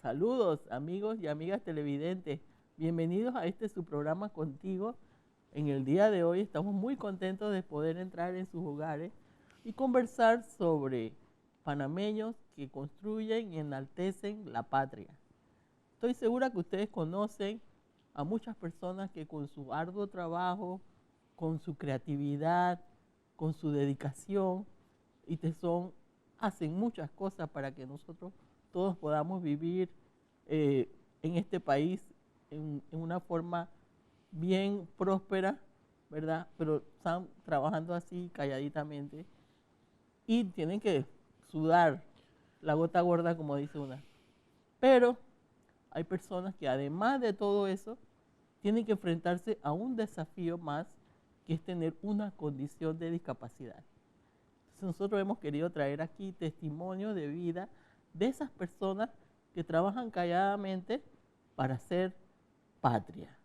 Saludos amigos y amigas televidentes, bienvenidos a este su programa Contigo. En el día de hoy estamos muy contentos de poder entrar en sus hogares y conversar sobre panameños que construyen y enaltecen la patria. Estoy segura que ustedes conocen a muchas personas que con su arduo trabajo, con su creatividad, con su dedicación y tesón, hacen muchas cosas para que nosotros todos podamos vivir en este país en una forma bien próspera, ¿verdad? Pero están trabajando así calladitamente y tienen que sudar la gota gorda, como dice una. Pero hay personas que además de todo eso, tienen que enfrentarse a un desafío más, que es tener una condición de discapacidad. Entonces nosotros hemos querido traer aquí testimonio de vida de esas personas que trabajan calladamente para hacer patria.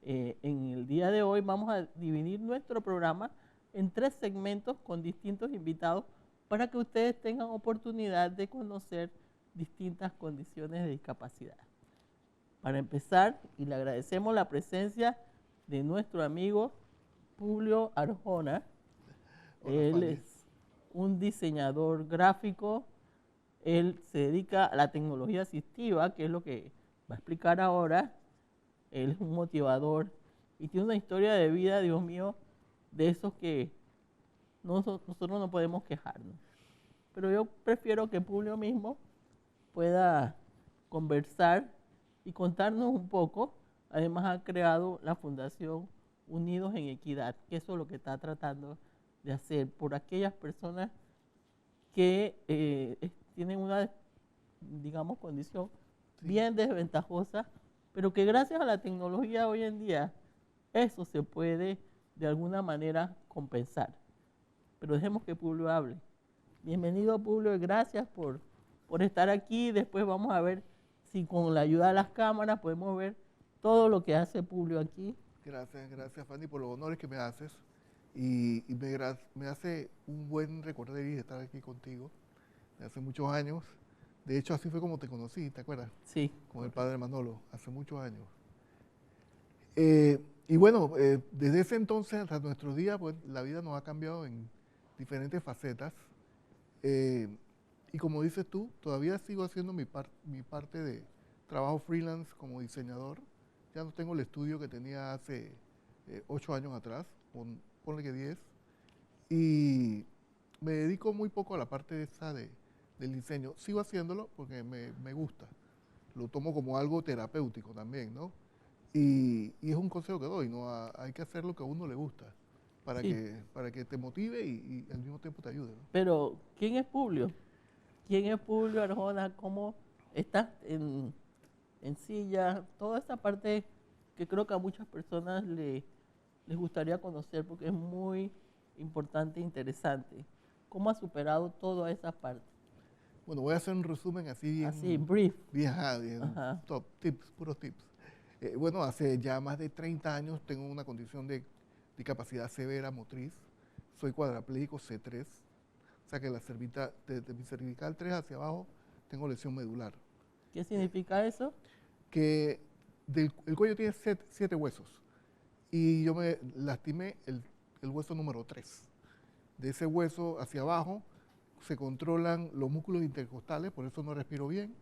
En el día de hoy vamos a dividir nuestro programa en 3 segmentos con distintos invitados para que ustedes tengan oportunidad de conocer distintas condiciones de discapacidad. Para empezar, y le agradecemos la presencia de nuestro amigo Publio Arjona. Hola, Él Fanny. es un diseñador gráfico. Él se dedica a la tecnología asistiva, que es lo que va a explicar ahora. Él es un motivador y tiene una historia de vida, Dios mío, de esos que nosotros no podemos quejarnos. Pero yo prefiero que Publio mismo pueda conversar y contarnos un poco. Además ha creado la Fundación Unidos en Equidad, que eso es lo que está tratando de hacer por aquellas personas que tienen una, digamos, condición Sí, bien desventajosa, pero que gracias a la tecnología hoy en día eso se puede de alguna manera compensar. Pero dejemos que Publio hable. Bienvenido Publio, gracias por estar aquí. Después vamos a ver si con la ayuda de las cámaras podemos ver todo lo que hace Publio aquí. gracias Fanny por los honores que me haces y me hace un buen recorder y estar aquí contigo de hace muchos años. De hecho, así fue como te conocí, ¿te acuerdas? Sí, Con el correcto. padre Manolo, hace muchos años. Y bueno, desde ese entonces hasta nuestros días, pues la vida nos ha cambiado en diferentes facetas. Eh, y como dices tú, todavía sigo haciendo mi parte de trabajo freelance como diseñador. Ya no tengo el estudio que tenía hace 8 años atrás, ponle que 10. Y me dedico muy poco a la parte esa del diseño. Sigo haciéndolo porque me gusta. Lo tomo como algo terapéutico también, ¿no? Y es un consejo que doy, ¿no? Hay que hacer lo que a uno le gusta Sí, para que te motive y al mismo tiempo te ayude, ¿no? pero ¿quién es Publio? ¿Quién es Publio Arjona? ¿Cómo está en silla? Toda esa parte que creo que a muchas personas les gustaría conocer porque es muy importante e interesante. ¿Cómo ha superado toda esa parte? Bueno, voy a hacer un resumen así Así, bien, brief. bien Ajá. top, tips, puros tips. Bueno, hace ya más de 30 años tengo una condición de discapacidad severa motriz. Soy cuadraplégico C3, o sea que desde mi cervical 3 hacia abajo tengo lesión medular. ¿Qué Eh, significa eso? que el cuello tiene 7 huesos y yo me lastimé el hueso número 3. De ese hueso hacia abajo se controlan los músculos intercostales, por eso no respiro bien,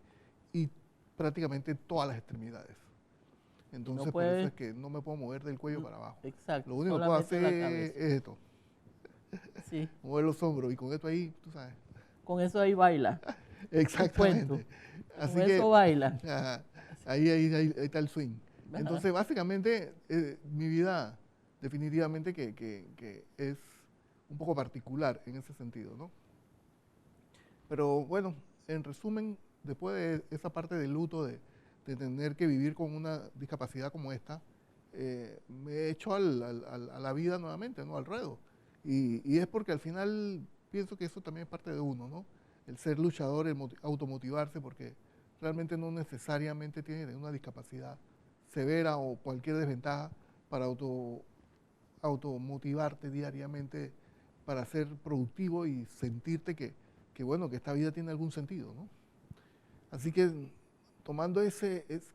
y prácticamente todas las extremidades. Y no Entonces, por eso puede, es que no me puedo mover del cuello para abajo. Lo exacto, único que puedo solamente la hacer cabeza. es esto, Sí, mover los hombros, y con esto ahí, tú sabes. con eso ahí baila, el cuento, Exactamente. con Así eso que baila. ajá, Así, ahí está el swing. ajá. Entonces, básicamente, mi vida definitivamente que es un poco particular en ese sentido, ¿no? Pero bueno, en resumen, después de esa parte del luto de tener que vivir con una discapacidad como esta, me he hecho a la vida nuevamente, ¿no? Al ruedo. Y es porque al final pienso que eso también es parte de uno, ¿no? El ser luchador, el automotivarse, porque realmente no necesariamente tienes que tener una discapacidad severa o cualquier desventaja para automotivarte diariamente para ser productivo y sentirte que bueno, que esta vida tiene algún sentido, ¿no? Así que tomando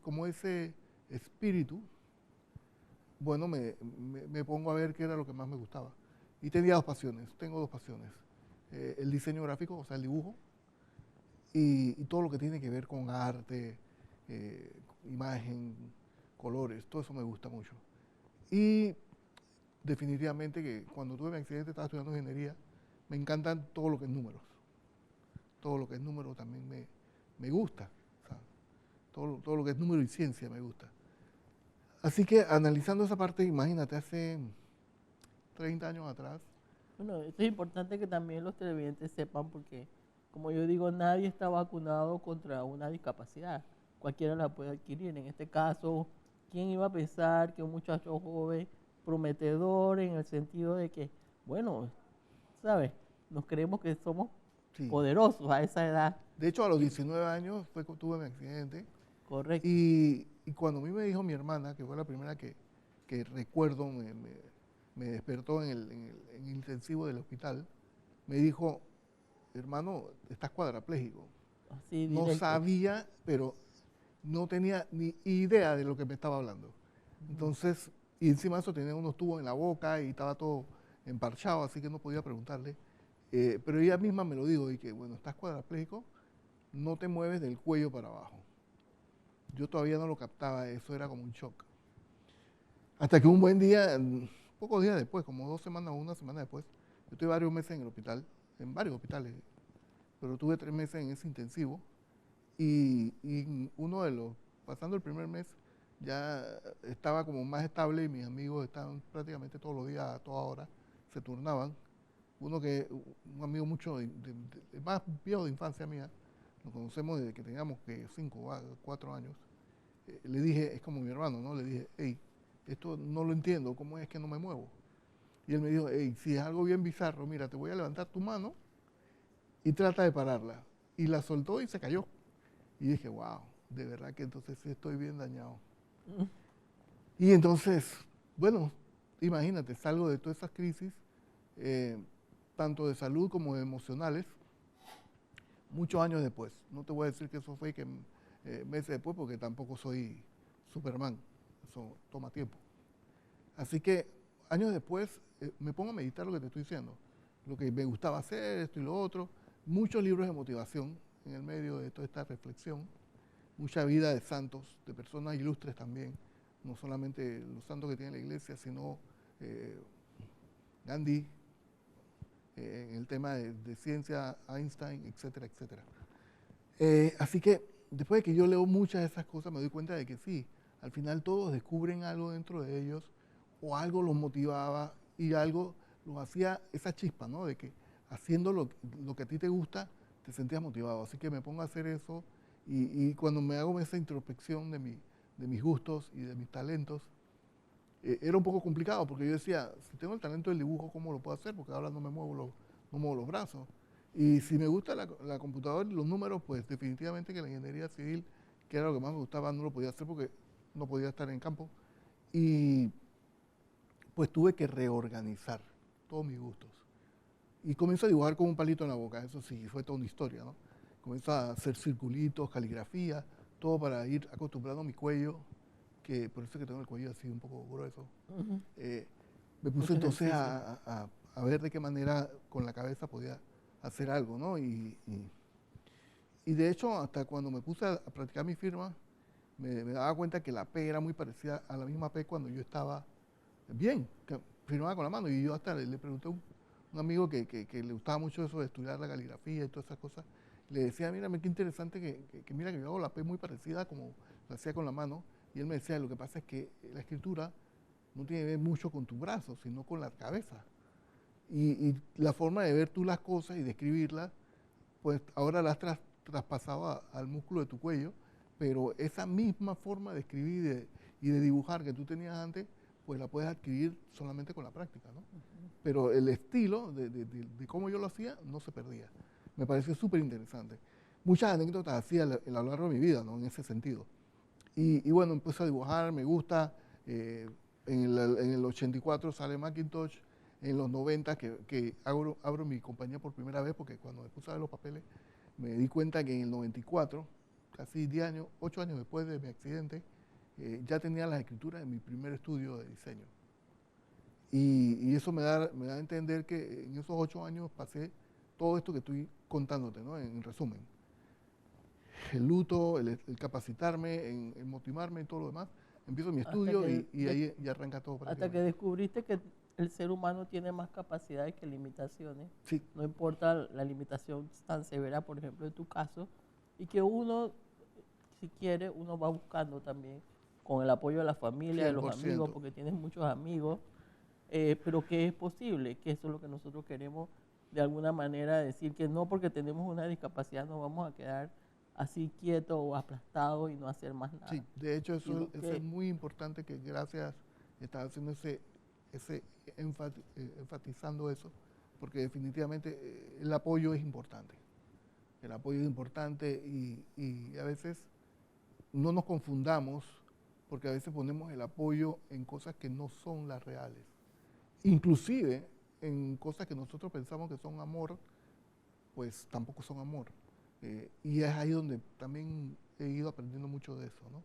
como ese espíritu, bueno, me pongo a ver qué era lo que más me gustaba. Y tenía dos pasiones, tengo dos pasiones. El diseño gráfico, o sea, el dibujo, y todo lo que tiene que ver con arte, imagen, colores, todo eso me gusta mucho. Y definitivamente que cuando tuve mi accidente estaba estudiando ingeniería, me encantan todo lo que es números. Todo lo que es número también me gusta. O sea, todo lo que es número y ciencia me gusta. Así que analizando esa parte, imagínate, hace 30 años atrás. Bueno, esto es importante que también los televidentes sepan porque, como yo digo, nadie está vacunado contra una discapacidad. Cualquiera la puede adquirir. En este caso, ¿quién iba a pensar que un muchacho joven, prometedor en el sentido de que, bueno, ¿sabes? Nos creemos que somos Sí. poderosos a esa edad. De hecho, a los 19 años fue cuando tuve mi accidente. Correcto. Y cuando a mí me dijo mi hermana, que fue la primera que recuerdo, me despertó en el intensivo del hospital, me dijo, hermano, estás cuadraplégico. Así No directo. sabía, pero no tenía ni idea de lo que me estaba hablando. Entonces, y encima de eso tenía unos tubos en la boca y estaba todo emparchado, así que no podía preguntarle. Pero ella misma me lo dijo, y que, bueno, estás cuadraplégico, no te mueves del cuello para abajo. Yo todavía no lo captaba, eso era como un shock. Hasta que un buen día, pocos días después, como 2 semanas o una semana después, yo estuve varios meses en el hospital, en varios hospitales, pero tuve 3 meses en ese intensivo y uno de los, pasando el primer mes, ya estaba como más estable y mis amigos estaban prácticamente todos los días, a toda hora, se turnaban. Un amigo mucho, más viejo de infancia mía, nos conocemos desde que teníamos 5 o 4 años, le dije, es como mi hermano, ¿no? Le dije, hey, esto no lo entiendo, ¿cómo es que no me muevo? Y él me dijo, hey, si es algo bien bizarro, mira, te voy a levantar tu mano y trata de pararla. Y la soltó y se cayó. Y dije, wow, de verdad que entonces sí estoy bien dañado. Y entonces, bueno, imagínate, salgo de todas esas crisis, tanto de salud como de emocionales, muchos años después. No te voy a decir que eso fue que meses después, porque tampoco soy Superman. Eso toma tiempo. Así que años después me pongo a meditar lo que te estoy diciendo, lo que me gustaba hacer, esto y lo otro, muchos libros de motivación en el medio de toda esta reflexión, mucha vida de santos, de personas ilustres también, no solamente los santos que tiene la iglesia, sino Gandhi, en el tema de ciencia, Einstein, etcétera, etcétera. Así que después de que yo leo muchas de esas cosas, me doy cuenta de que sí, al final todos descubren algo dentro de ellos, o algo los motivaba y algo los hacía esa chispa, ¿no? De que haciendo lo que a ti te gusta, te sentías motivado. Así que me pongo a hacer eso y cuando me hago esa introspección de mis gustos y de mis talentos, era un poco complicado porque yo decía, si tengo el talento del dibujo, ¿cómo lo puedo hacer? Porque ahora no muevo los brazos. Y si me gusta la computadora y los números, pues definitivamente que la ingeniería civil, que era lo que más me gustaba, no lo podía hacer porque no podía estar en campo. Y pues tuve que reorganizar todos mis gustos. Y comienzo a dibujar con un palito en la boca, eso sí, fue toda una historia, ¿no? Comienzo a hacer circulitos, caligrafía, todo para ir acostumbrando mi cuello, que por eso es que tengo el cuello así un poco grueso. Me puse Mucho entonces ejercicio. a ver de qué manera con la cabeza podía hacer algo, ¿no? Y de hecho, hasta cuando me puse a practicar mi firma, me daba cuenta que la P era muy parecida a la misma P cuando yo estaba bien, que firmaba con la mano. Y yo hasta le pregunté a un amigo que le gustaba mucho eso de estudiar la caligrafía y todas esas cosas. Le decía, mírame qué interesante que mira que yo hago la P muy parecida como la hacía con la mano. Y él me decía, lo que pasa es que la escritura no tiene que ver mucho con tu brazo, sino con la cabeza. Y la forma de ver tú las cosas y de escribirlas, pues ahora las has traspasado al músculo de tu cuello, pero esa misma forma de escribir y de dibujar que tú tenías antes, pues la puedes adquirir solamente con la práctica, ¿no? Pero el estilo de cómo yo lo hacía no se perdía. Me pareció súper interesante. Muchas anécdotas así a lo largo de mi vida, ¿no? En ese sentido. Y bueno, empecé a dibujar, me gusta. En el 84 sale Macintosh, en los 90 que abro mi compañía por primera vez, porque cuando me puse a ver los papeles me di cuenta que en el 94, casi 10 años, 8 años después de mi accidente, ya tenía las escrituras de mi primer estudio de diseño. Y eso me da a entender que en esos 8 años pasé todo esto que estoy contándote, ¿no? En resumen. El luto, el capacitarme, el motivarme y todo lo demás. Empiezo mi estudio y ahí ya arranca todo. Hasta que descubriste que el ser humano tiene más capacidades que limitaciones. Sí. No importa la limitación tan severa, por ejemplo, en tu caso, y que uno, si quiere, uno va buscando también con el apoyo de la familia, 100%. De los amigos, porque tienes muchos amigos, pero que es posible, que eso es lo que nosotros queremos de alguna manera decir, que no porque tenemos una discapacidad nos vamos a quedar así quietos o aplastados y no hacer más nada. Sí, de hecho eso es muy importante, que gracias estás haciendo enfatizando eso, porque definitivamente el apoyo es importante. El apoyo es importante y a veces no nos confundamos, porque a veces ponemos el apoyo en cosas que no son las reales. Inclusive en cosas que nosotros pensamos que son amor, pues tampoco son amor. Y es ahí donde también he ido aprendiendo mucho de eso, ¿no?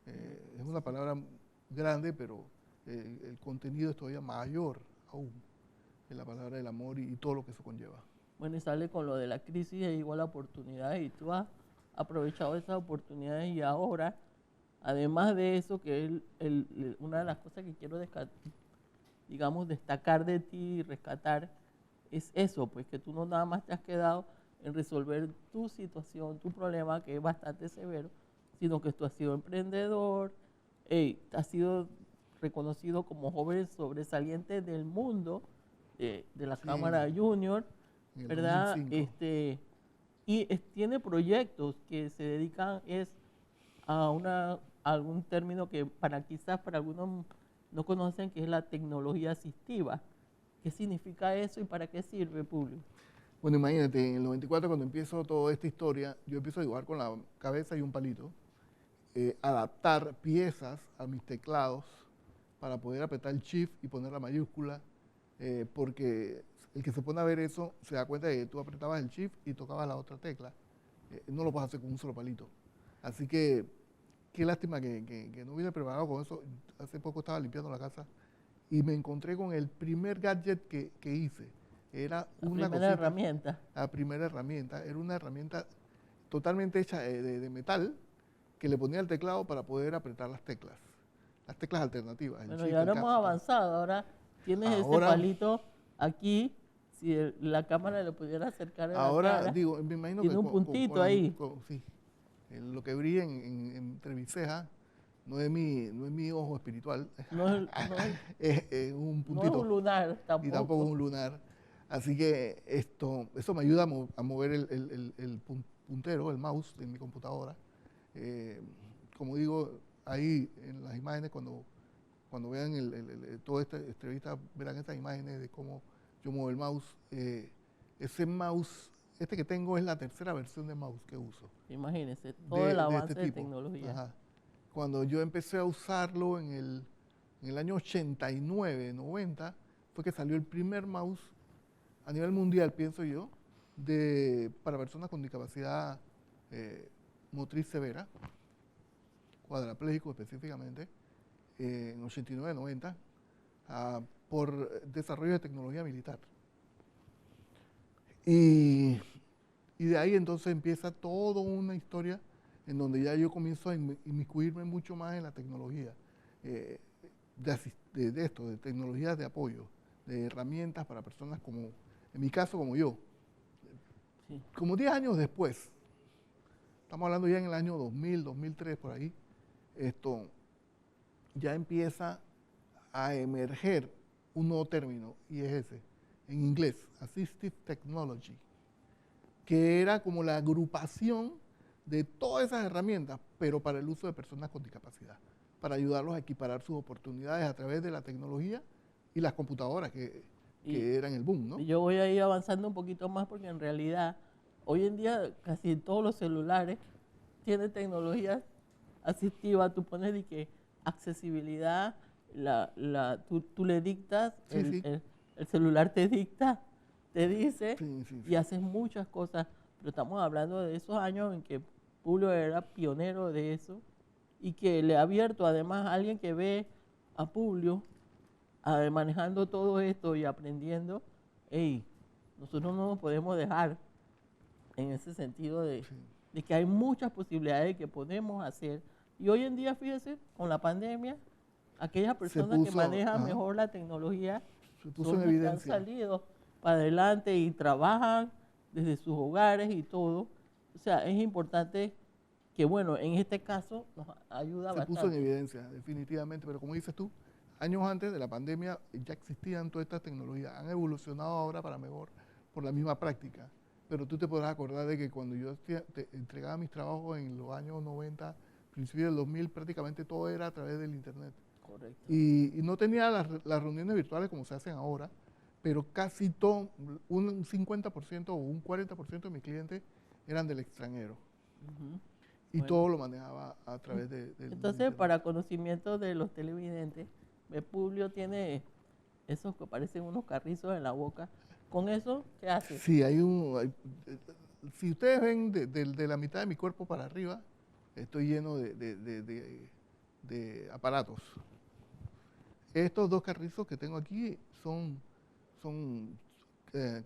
Es una palabra grande, pero el contenido es todavía mayor aún en la palabra del amor y todo lo que eso conlleva. Bueno, y sale con lo de la crisis es igual a oportunidades, y tú has aprovechado esas oportunidades y ahora, además de eso, que es una de las cosas que quiero destacar de ti y rescatar, es eso, pues que tú no nada más te has quedado en resolver tu situación, tu problema, que es bastante severo, sino que tú has sido emprendedor, has sido reconocido como joven sobresaliente del mundo de la Cámara Junior, ¿verdad? Tiene proyectos que se dedican a algún término que quizás para algunos no conocen, que es la tecnología asistiva. ¿Qué significa eso y para qué sirve, Publio? Bueno, imagínate, en el 94, cuando empiezo toda esta historia, yo empiezo a dibujar con la cabeza y un palito, adaptar piezas a mis teclados para poder apretar el shift y poner la mayúscula, porque el que se pone a ver eso se da cuenta de que tú apretabas el shift y tocabas la otra tecla. No lo puedes hacer con un solo palito. Así que qué lástima que no hubiera preparado con eso. Hace poco estaba limpiando la casa y me encontré con el primer gadget que hice. Era una primera herramienta. La primera herramienta. Era una herramienta totalmente hecha de metal que le ponía al teclado para poder apretar las teclas alternativas. Bueno, y ahora hemos avanzado. Ahora tienes ese palito aquí. Si la cámara le pudiera acercar a la cara, digo, me imagino tiene que un puntito ahí. Sí. Lo que brilla entre mis cejas no es mi ojo espiritual. Es un puntito. No es un lunar tampoco. Y tampoco es un lunar. Así que eso me ayuda a mover el puntero, el mouse de mi computadora. Como digo, ahí en las imágenes, cuando vean toda esta entrevista, verán estas imágenes de cómo yo muevo el mouse. Ese mouse, que tengo, es la tercera versión de mouse que uso. Imagínense, todo el avance de tecnología. Ajá. Cuando yo empecé a usarlo en el año 89, 90, fue que salió el primer mouse a nivel mundial, pienso yo, para personas con discapacidad motriz severa, cuadraplégico específicamente, en 89, 90, por desarrollo de tecnología militar. Y de ahí entonces empieza toda una historia en donde ya yo comienzo a inmiscuirme mucho más en la tecnología, de tecnologías de apoyo, de herramientas para personas como, en mi caso, como yo. Sí. Como 10 años después, estamos hablando ya en el año 2000, 2003, por ahí, ya empieza a emerger un nuevo término, y es ese, en inglés, Assistive Technology, que era como la agrupación de todas esas herramientas, pero para el uso de personas con discapacidad, para ayudarlos a equiparar sus oportunidades a través de la tecnología y las computadoras que eran el boom, ¿no? Y yo voy a ir avanzando un poquito más, porque en realidad hoy en día casi todos los celulares tienen tecnología asistiva. Tú pones de que accesibilidad, tú le dictas, el celular te dicta, te dice, y haces muchas cosas. Pero estamos hablando de esos años en que Publio era pionero de eso y que le ha abierto además a alguien que ve a Publio manejando todo esto y aprendiendo, hey, nosotros no nos podemos dejar en ese sentido Sí. de que hay muchas posibilidades que podemos hacer. Y hoy en día, fíjese, con la pandemia, aquellas Se personas que puso, manejan ajá, mejor la tecnología se puso son en los que han evidencia. salido para adelante y trabajan desde sus hogares y todo. O sea, es importante que, bueno, en este caso nos ayuda Se puso en bastante. evidencia, definitivamente, pero como dices tú, años antes de la pandemia ya existían todas estas tecnologías, han evolucionado ahora para mejor por la misma práctica, pero tú te podrás acordar de que cuando yo te entregaba mis trabajos en los años 90, principios del 2000, prácticamente todo era a través del internet. Correcto. Y no tenía las reuniones virtuales como se hacen ahora, pero casi todo, un 50% o un 40% de mis clientes eran del extranjero Ujú. y Bueno, todo lo manejaba a través del entonces internet. para conocimiento de los televidentes, Publio tiene esos que parecen unos carrizos en la boca. ¿Con eso qué hace? Sí, si ustedes ven de la mitad de mi cuerpo para arriba, estoy lleno de aparatos. Estos dos carrizos que tengo aquí son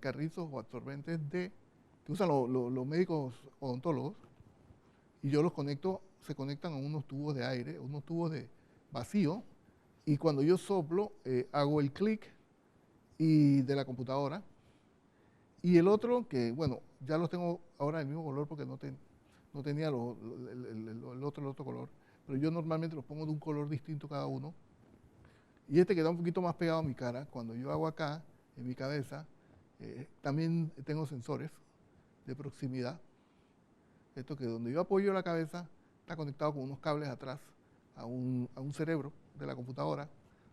carrizos o absorbentes que usan los médicos odontólogos y yo los conecto, se conectan a unos tubos de aire, unos tubos de vacío y cuando yo soplo hago el clic y de la computadora. Y el otro, que bueno, ya los tengo ahora del mismo color porque no tenía el otro color, pero yo normalmente los pongo de un color distinto cada uno. Y este queda un poquito más pegado a mi cara. Cuando yo hago acá, en mi cabeza, también tengo sensores de proximidad. Esto que donde yo apoyo la cabeza está conectado con unos cables atrás a un cerebro de la computadora,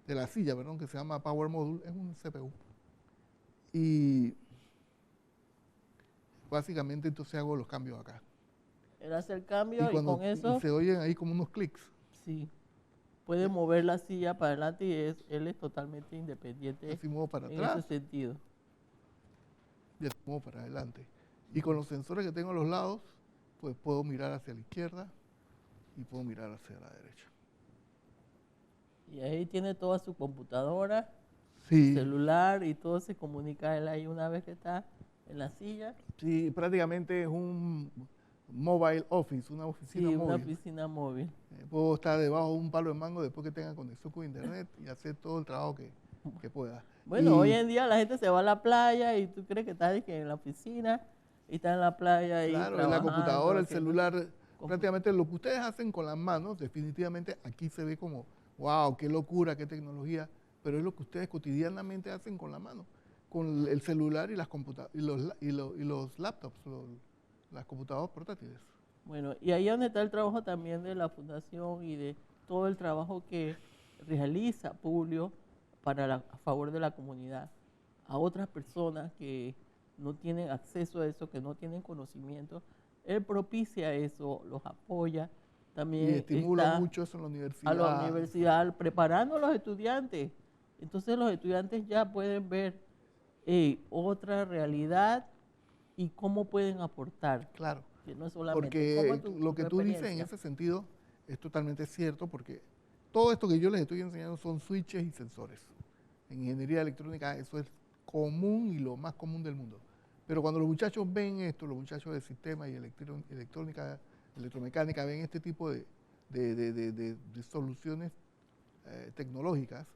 de la silla, perdón, que se llama Power Module, es un CPU. Y básicamente entonces hago los cambios acá. Él hace el Y cambio y cuando con eso, se oyen ahí como unos clics, sí, puede mover la silla para adelante y él es totalmente independiente así muevo para en ese atrás sentido. y así muevo para adelante. Y con los sensores que tengo a los lados, pues puedo mirar hacia la izquierda y puedo mirar hacia la derecha. Y ahí tiene toda su computadora, su Sí, celular y todo se comunica a él ahí una vez que está en la silla. sí, prácticamente es un mobile office, una oficina Sí, una móvil. oficina móvil. Puedo estar debajo de un palo de mango después que tenga conexión con internet y hacer todo el trabajo que pueda. Bueno, hoy Y en día la gente se va a la playa y tú crees que está de que en la oficina y está en la playa ahí claro, en la trabajando, computadora, el haciendo celular, compu- prácticamente lo que ustedes hacen con las manos, definitivamente aquí se ve como, wow, qué locura, qué tecnología, pero es lo que ustedes cotidianamente hacen con la mano, con el celular y y los laptops, las computadoras portátiles. Bueno, y ahí es donde está el trabajo también de la fundación y de todo el trabajo que realiza Publio a favor de la comunidad. A otras personas que no tienen acceso a eso, que no tienen conocimiento, él propicia eso, los apoya. Y También estimula está mucho eso en la a la universidad. universidad preparando a los estudiantes. Entonces los estudiantes ya pueden ver otra realidad y cómo pueden aportar, Claro, que no es solamente como porque tu lo que tú dices en experiencia. ese sentido es totalmente cierto, porque todo esto que yo les estoy enseñando son switches y sensores. En ingeniería electrónica eso es común y lo más común del mundo. Pero cuando los muchachos ven esto, los muchachos de sistema y electrónica, electromecánica, ven este tipo de soluciones tecnológicas,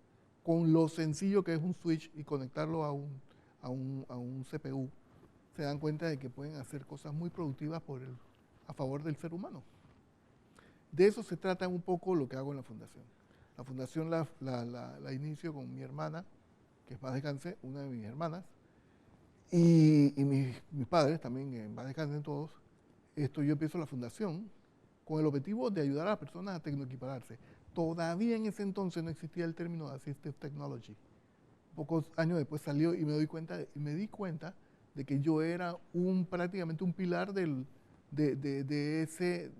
con lo sencillo que es un switch y conectarlo a un CPU, se dan cuenta de que pueden hacer cosas muy productivas a favor del ser humano. De eso se trata un poco lo que hago en la fundación. La fundación la inicio con mi hermana, que es paz descanse, una de mis hermanas, y mis padres también, en paz descansen todos. Yo empiezo la fundación con el objetivo de ayudar a las personas a tecnoequipararse. Todavía en ese entonces no existía el término de Assistive Technology. Pocos años después salió y me di cuenta de que yo era prácticamente un pilar de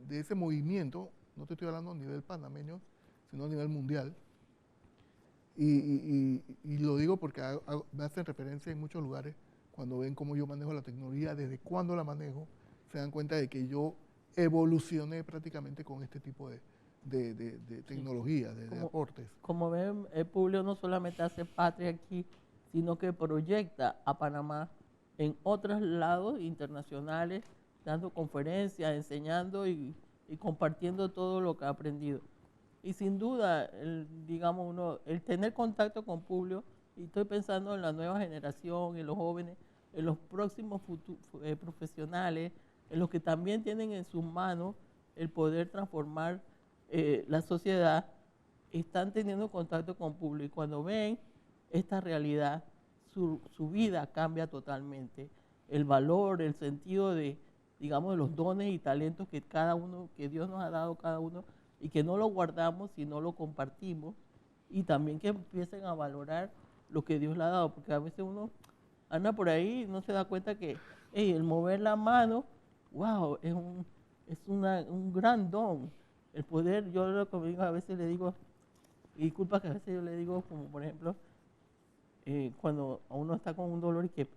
ese movimiento. No te estoy hablando a nivel panameño, sino a nivel mundial. Y lo digo porque me hacen referencia en muchos lugares cuando ven cómo yo manejo la tecnología, desde cuándo la manejo, se dan cuenta de que yo evolucioné prácticamente con este tipo de tecnología, de aportes. Como ven, el Publio no solamente hace patria aquí, sino que proyecta a Panamá en otros lados internacionales, dando conferencias, enseñando y compartiendo todo lo que ha aprendido. Y sin duda, digamos, el tener contacto con Publio, y estoy pensando en la nueva generación, en los jóvenes, en los próximos profesionales, en los que también tienen en sus manos el poder transformar la sociedad, están teniendo contacto con Publio. Y cuando ven esta realidad, su vida cambia totalmente. El valor, el sentido de, digamos, de los dones y talentos que cada uno, que Dios nos ha dado cada uno, y que no lo guardamos, sino lo compartimos, y también que empiecen a valorar lo que Dios le ha dado, porque a veces uno anda por ahí y no se da cuenta que el mover la mano, wow, es un gran don. El poder, yo lo que digo, a veces le digo, y disculpa que a veces yo le digo, como por ejemplo, cuando uno está con un dolor y que,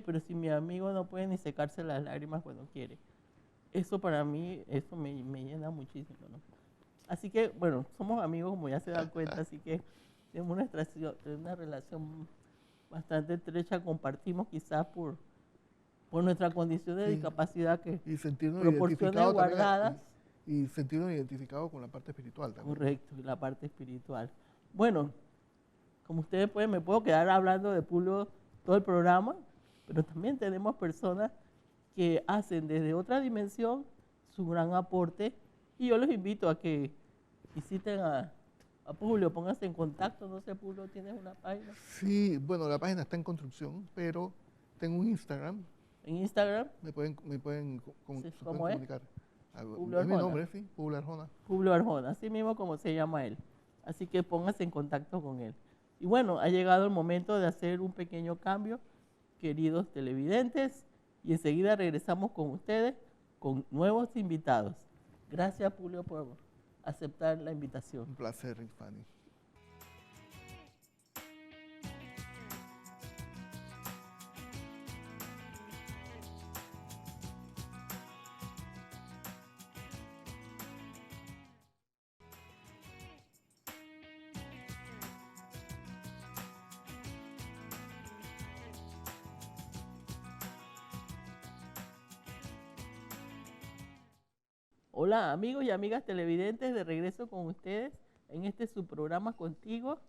pero si mi amigo no puede ni secarse las lágrimas cuando quiere. Eso para mí, eso me llena muchísimo, ¿no? Así que, bueno, somos amigos, como ya se dan cuenta, así que tenemos una relación bastante estrecha, compartimos quizás por nuestra condición de discapacidad que y sentirnos proporciones guardadas. Y sentirnos identificados con la parte espiritual también. Correcto, y la parte espiritual. Bueno, como ustedes pueden, me puedo quedar hablando de Publio todo el programa, pero también tenemos personas que hacen desde otra dimensión su gran aporte, y yo los invito a que visiten a Publio, pónganse en contacto. No sé, Publio, ¿tienes una página? Sí, bueno, la página está en construcción, pero tengo un Instagram. ¿En Instagram? Me pueden comunicar. Publio es mi nombre, sí, Publio Arjona. Publio Arjona, así mismo como se llama él. Así que pónganse en contacto con él. Y bueno, ha llegado el momento de hacer un pequeño cambio, queridos televidentes, y enseguida regresamos con ustedes con nuevos invitados. Gracias, Publio, por aceptar la invitación. Un placer, Fanny. Hola amigos y amigas televidentes, de regreso con ustedes en este su programa Contigo.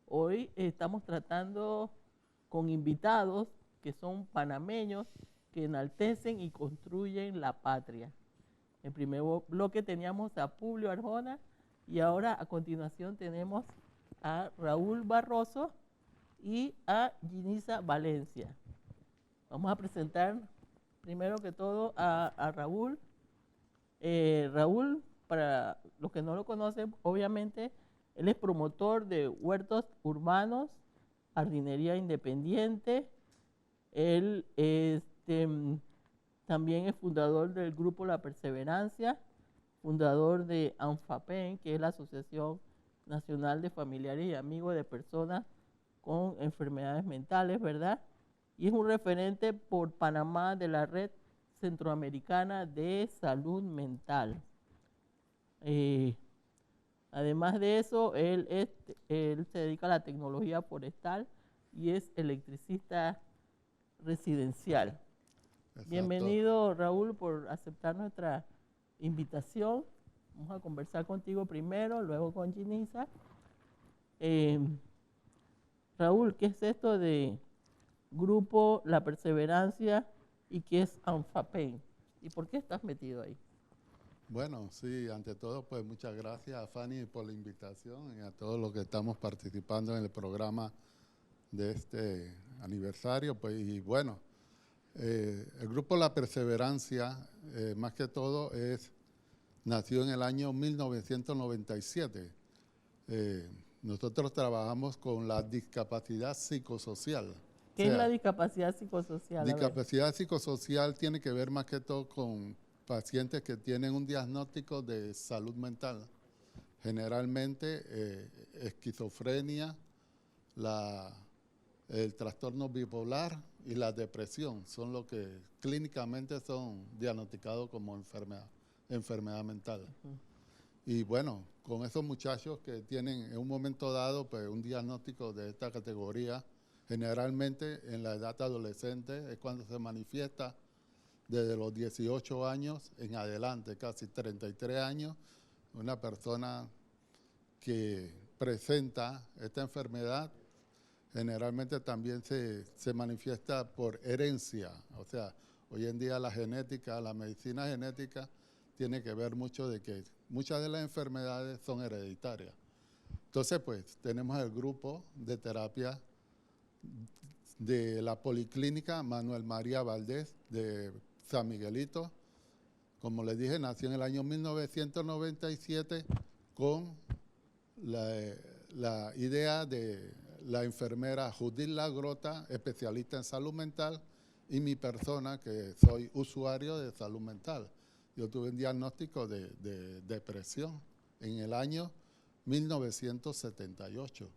Hoy estamos tratando con invitados que son panameños, que enaltecen y construyen la patria. En el primer bloque teníamos a Publio Arjona y ahora a continuación tenemos a Raúl Barroso y a Ginisa Valencia. Vamos a presentar primero que todo a Raúl. Raúl, para los que no lo conocen, obviamente, él es promotor de huertos urbanos, jardinería independiente. Él también es fundador del grupo La Perseverancia, fundador de ANFAPEN, que es la Asociación Nacional de Familiares y Amigos de Personas con Enfermedades Mentales, ¿verdad? Y es un referente por Panamá de la Red Centroamericana de Salud Mental. Además de eso, él se dedica a la tecnología forestal y es electricista residencial. Exacto. Bienvenido, Raúl, por aceptar nuestra invitación. Vamos a conversar contigo primero, luego con Ginisa. Raúl, ¿qué es esto de Grupo La Perseverancia y qué es ANFAPEN? ¿Y por qué estás metido ahí? Bueno, sí, ante todo, pues muchas gracias a Fanny por la invitación y a todos los que estamos participando en el programa de este aniversario. Pues, y bueno, el Grupo La Perseverancia, más que todo, nació en el año 1997. Nosotros trabajamos con la discapacidad psicosocial. ¿Qué es la discapacidad psicosocial? Discapacidad psicosocial tiene que ver más que todo con pacientes que tienen un diagnóstico de salud mental. Generalmente esquizofrenia, la el trastorno bipolar y la depresión son los que clínicamente son diagnosticados como enfermedad mental. Y bueno, con esos muchachos que tienen en un momento dado pues, un diagnóstico de esta categoría, generalmente en la edad adolescente es cuando se manifiesta desde los 18 años en adelante, casi 33 años, una persona que presenta esta enfermedad generalmente también se manifiesta por herencia. O sea, hoy en día la genética, la medicina genética tiene que ver mucho de que muchas de las enfermedades son hereditarias. Entonces, pues, tenemos el grupo de terapia de la Policlínica Manuel María Valdés de San Miguelito. Como les dije, nació en el año 1997 con la idea de la enfermera Judith Lagrota, especialista en salud mental, y mi persona, que soy usuario de salud mental. Yo tuve un diagnóstico de depresión en el año 1978.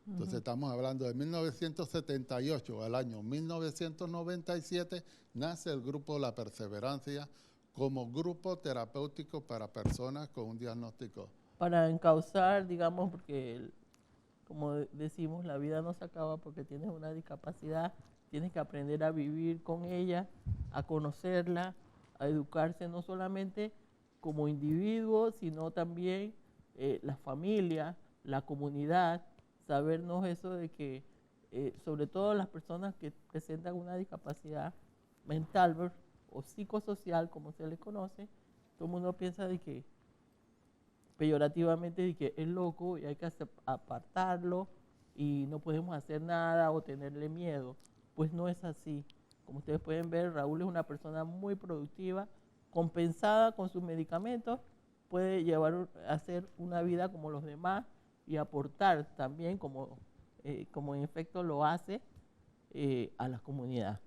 Entonces estamos hablando de 1978 al año 1997, nace el grupo La Perseverancia como grupo terapéutico para personas con un diagnóstico. Para encauzar, digamos, porque como decimos, la vida no se acaba porque tienes una discapacidad, tienes que aprender a vivir con ella, a conocerla, a educarse no solamente como individuo, sino también la familia, la comunidad, sabernos eso de que, sobre todo las personas que presentan una discapacidad mental o psicosocial, como se le conoce, todo el mundo piensa de que peyorativamente de que es loco y hay que apartarlo y no podemos hacer nada o tenerle miedo. Pues no es así. Como ustedes pueden ver, Raúl es una persona muy productiva, compensada con sus medicamentos, puede llevar a hacer una vida como los demás y aportar también, como en efecto lo hace, a la comunidad.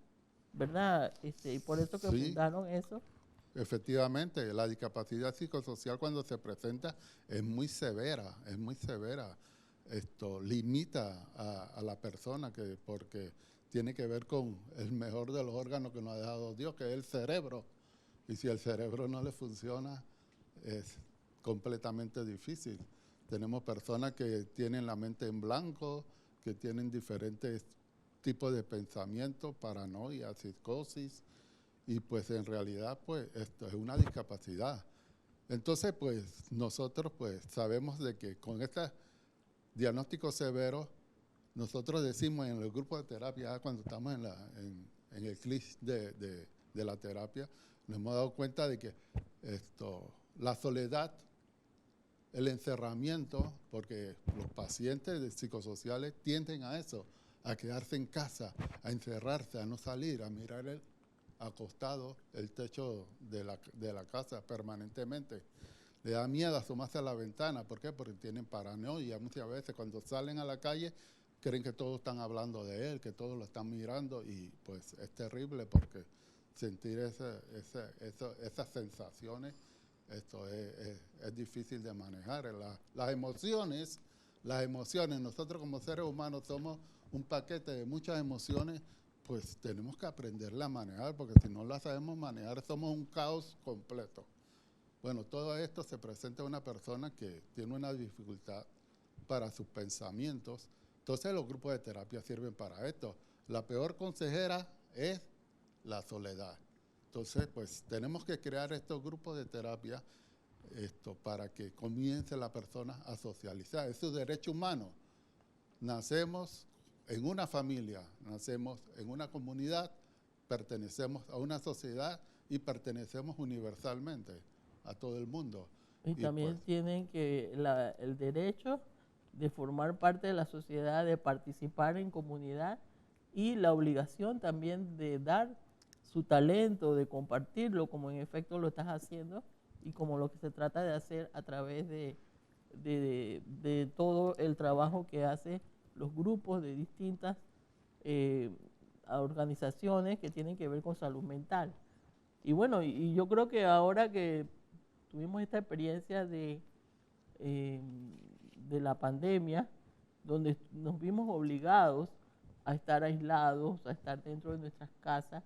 ¿Verdad? Y por eso que Sí. fundaron eso. Efectivamente, la discapacidad psicosocial cuando se presenta es muy severa, es muy severa. Esto limita a la persona porque tiene que ver con el mejor de los órganos que nos ha dejado Dios, que es el cerebro. Y si el cerebro no le funciona, es completamente difícil. Tenemos personas que tienen la mente en blanco, que tienen diferentes tipos de pensamientos, paranoia, psicosis, y pues en realidad pues esto es una discapacidad. Entonces pues nosotros pues sabemos de que con este diagnóstico severo, nosotros decimos en el grupo de terapia, cuando estamos en el clic de la terapia, nos hemos dado cuenta de que la soledad, el encerramiento, porque los pacientes psicosociales tienden a eso, a quedarse en casa, a encerrarse, a no salir, a mirar acostado el techo de la casa permanentemente. Le da miedo asomarse a la ventana. ¿Por qué? Porque tienen paranoia. Muchas veces cuando salen a la calle creen que todos están hablando de él, que todos lo están mirando, y pues es terrible porque sentir esas sensaciones, esto es difícil de manejar. Las emociones, nosotros como seres humanos somos un paquete de muchas emociones, pues tenemos que aprenderla a manejar, porque si no la sabemos manejar, somos un caos completo. Bueno, todo esto se presenta a una persona que tiene una dificultad para sus pensamientos. Entonces los grupos de terapia sirven para esto. La peor consejera es la soledad. Entonces, pues tenemos que crear estos grupos de terapia para que comience la persona a socializar. Es su derecho humano. Nacemos en una familia, nacemos en una comunidad, pertenecemos a una sociedad y pertenecemos universalmente a todo el mundo. Y también pues, tienen el derecho de formar parte de la sociedad, de participar en comunidad y la obligación también de dar su talento, de compartirlo, como en efecto lo estás haciendo y como lo que se trata de hacer a través de todo el trabajo que hace los grupos de distintas organizaciones que tienen que ver con salud mental. Y bueno, y yo creo que ahora que tuvimos esta experiencia de la pandemia, donde nos vimos obligados a estar aislados, a estar dentro de nuestras casas.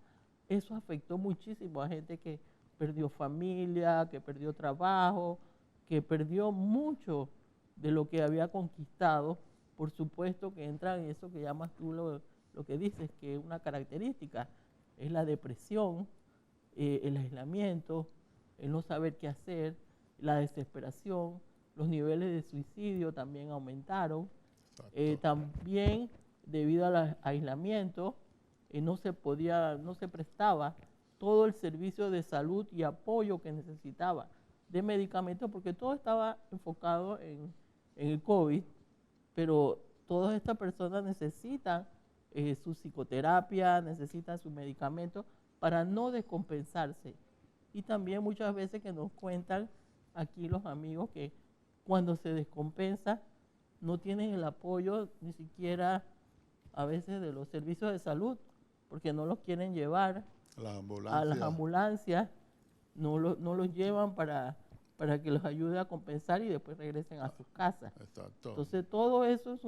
Eso afectó muchísimo a gente que perdió familia, que perdió trabajo, que perdió mucho de lo que había conquistado. Por supuesto que entra en eso que llamas tú lo que dices, que es una característica, es la depresión, el aislamiento, el no saber qué hacer, la desesperación, los niveles de suicidio también aumentaron. También debido al aislamiento no se prestaba todo el servicio de salud y apoyo que necesitaba de medicamentos, porque todo estaba enfocado en el COVID, pero todas estas personas necesitan su psicoterapia, necesitan sus medicamentos para no descompensarse. Y también muchas veces que nos cuentan aquí los amigos que cuando se descompensa no tienen el apoyo ni siquiera a veces de los servicios de salud, porque no los quieren llevar a las ambulancias, no los llevan para que los ayude a compensar y después regresen a sus casas. Exacto. Entonces todo eso es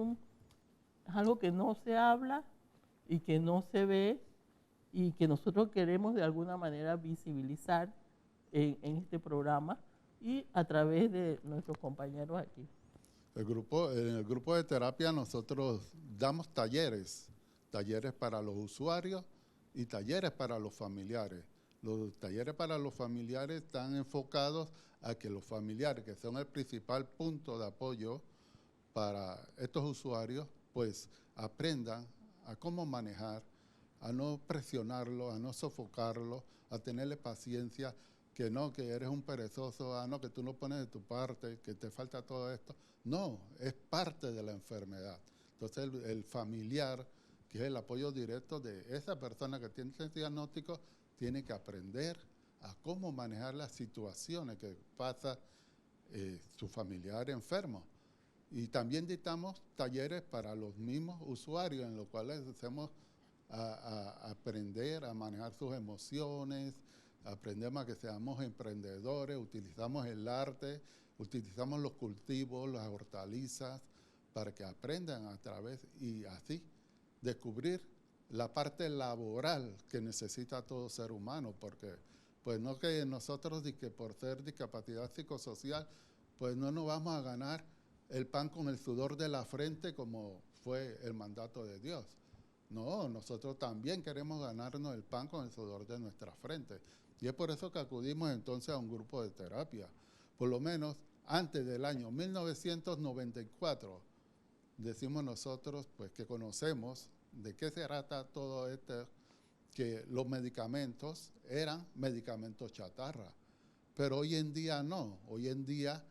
algo que no se habla y que no se ve y que nosotros queremos de alguna manera visibilizar en este programa y a través de nuestros compañeros aquí. En el grupo de terapia nosotros damos talleres para los usuarios y talleres para los familiares. Los talleres para los familiares están enfocados a que los familiares, que son el principal punto de apoyo para estos usuarios, pues aprendan a cómo manejar, a no presionarlo, a no sofocarlo, a tenerle paciencia, que no, que eres un perezoso, no, que tú no pones de tu parte, que te falta todo esto. No, es parte de la enfermedad. Entonces el familiar, que es el apoyo directo de esa persona que tiene ese diagnóstico, tiene que aprender a cómo manejar las situaciones que pasa su familiar enfermo. Y también dictamos talleres para los mismos usuarios, en los cuales hacemos a aprender a manejar sus emociones, aprendemos a que seamos emprendedores, utilizamos el arte, utilizamos los cultivos, las hortalizas, para que aprendan a través y así descubrir la parte laboral que necesita todo ser humano, porque pues no que nosotros que por ser discapacidad psicosocial, pues no nos vamos a ganar el pan con el sudor de la frente como fue el mandato de Dios. No, nosotros también queremos ganarnos el pan con el sudor de nuestra frente. Y es por eso que acudimos entonces a un grupo de terapia. Por lo menos antes del año 1994, decimos nosotros pues que conocemos de qué se trata todo esto, que los medicamentos eran medicamentos chatarra. Pero hoy en día no, hoy en día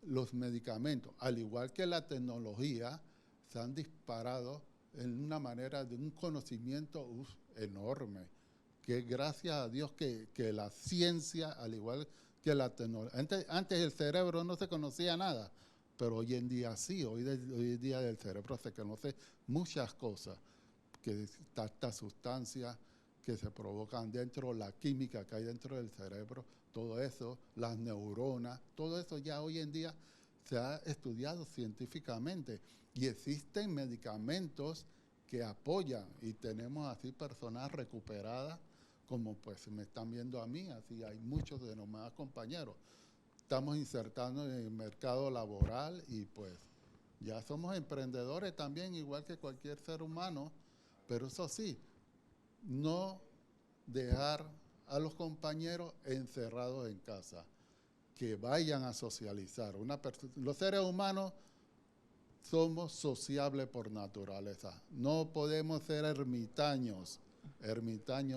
los medicamentos, al igual que la tecnología, se han disparado en una manera de un conocimiento enorme, que gracias a Dios que la ciencia, al igual que la tecnología, antes el cerebro no se conocía nada, pero hoy en día sí, hoy en día del cerebro se conoce muchas cosas, que estas sustancias que se provocan dentro, la química que hay dentro del cerebro, todo eso, las neuronas, todo eso ya hoy en día se ha estudiado científicamente y existen medicamentos que apoyan y tenemos así personas recuperadas como pues me están viendo a mí, así hay muchos de los demás compañeros. Estamos insertando en el mercado laboral y pues ya somos emprendedores también, igual que cualquier ser humano, pero eso sí, no dejar a los compañeros encerrados en casa, que vayan a socializar. Los seres humanos somos sociables por naturaleza, no podemos ser ermitaños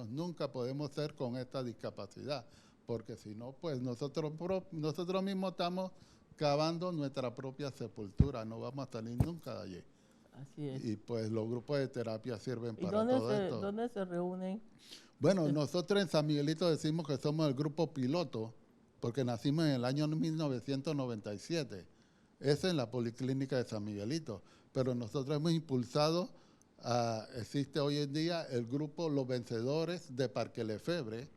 nunca podemos ser con esta discapacidad, porque si no, pues nosotros mismos estamos cavando nuestra propia sepultura, no vamos a salir nunca de allí. Así es. Y pues los grupos de terapia sirven ¿Y para todo esto. ¿Dónde se reúnen? Bueno, nosotros en San Miguelito decimos que somos el grupo piloto, porque nacimos en el año 1997. Es en la Policlínica de San Miguelito. Pero nosotros hemos impulsado, existe hoy en día el grupo Los Vencedores de Parque Lefebvre.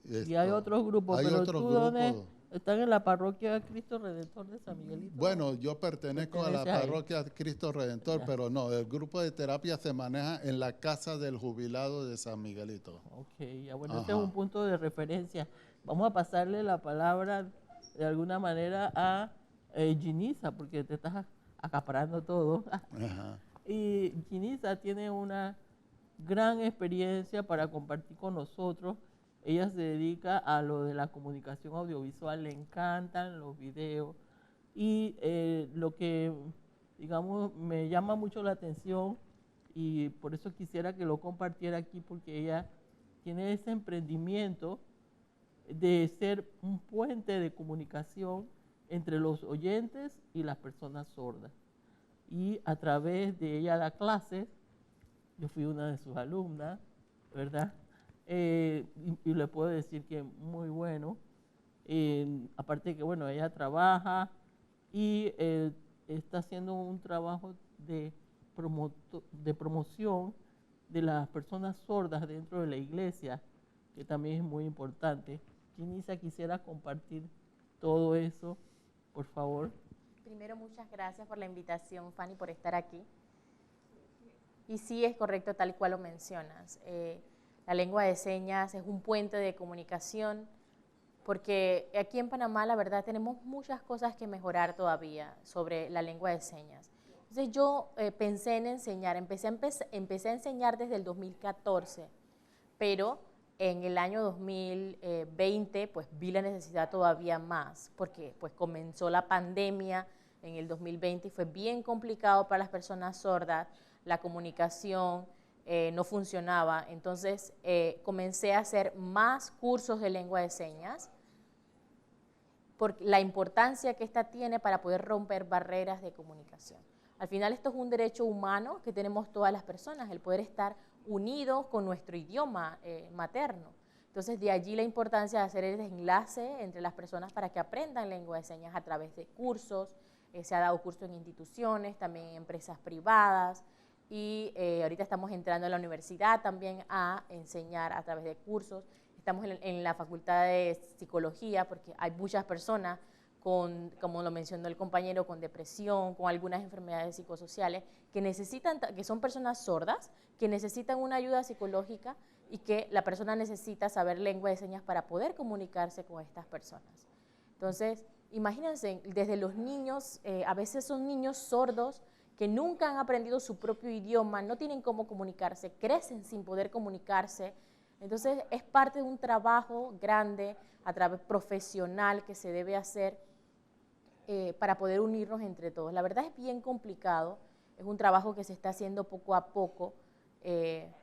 Y hay otros grupos, hay pero otros tú grupos. Están en la parroquia Cristo Redentor de San Miguelito. Bueno, yo pertenezco a la Pertenece ahí. parroquia Cristo Redentor, Ya. pero no, el grupo de terapia se maneja en la casa del jubilado de San Miguelito. Ok, ya bueno, ese es Ajá. un punto de referencia. Vamos a pasarle la palabra de alguna manera a Ginisa, porque te estás acaparando todo. Ajá. Y Ginisa tiene una gran experiencia para compartir con nosotros. Ella se dedica a lo de la comunicación audiovisual, le encantan los videos. Y lo que, digamos, me llama mucho la atención y por eso quisiera que lo compartiera aquí, porque ella tiene ese emprendimiento de ser un puente de comunicación entre los oyentes y las personas sordas. Y a través de ella da clases, yo fui una de sus alumnas, ¿verdad? Y le puedo decir que muy bueno. Aparte que, bueno, ella trabaja y está haciendo un trabajo de promoción de las personas sordas dentro de la iglesia, que también es muy importante. Ginisa, quisiera compartir todo eso, por favor. Primero, muchas gracias por la invitación, Fanny, por estar aquí. Y sí, es correcto tal cual lo mencionas. La lengua de señas es un puente de comunicación, porque aquí en Panamá, la verdad, tenemos muchas cosas que mejorar todavía sobre la lengua de señas. Entonces yo pensé en enseñar, empecé a enseñar desde el 2014, pero en el año 2020 pues vi la necesidad todavía más, porque pues comenzó la pandemia en el 2020 y fue bien complicado para las personas sordas, la comunicación no funcionaba, entonces comencé a hacer más cursos de lengua de señas, por la importancia que esta tiene para poder romper barreras de comunicación. Al final esto es un derecho humano que tenemos todas las personas, el poder estar unidos con nuestro idioma materno. Entonces de allí la importancia de hacer el enlace entre las personas para que aprendan lengua de señas a través de cursos, se ha dado cursos en instituciones, también en empresas privadas y ahorita estamos entrando en la universidad también a enseñar a través de cursos. Estamos en la facultad de psicología porque hay muchas personas con, como lo mencionó el compañero, con depresión, con algunas enfermedades psicosociales, que necesitan, que son personas sordas, que necesitan una ayuda psicológica y que la persona necesita saber lengua de señas para poder comunicarse con estas personas. Entonces, imagínense, desde los niños, a veces son niños sordos que nunca han aprendido su propio idioma, no tienen cómo comunicarse, crecen sin poder comunicarse. Entonces, es parte de un trabajo grande, a través profesional que se debe hacer para poder unirnos entre todos. La verdad es bien complicado, es un trabajo que se está haciendo poco a poco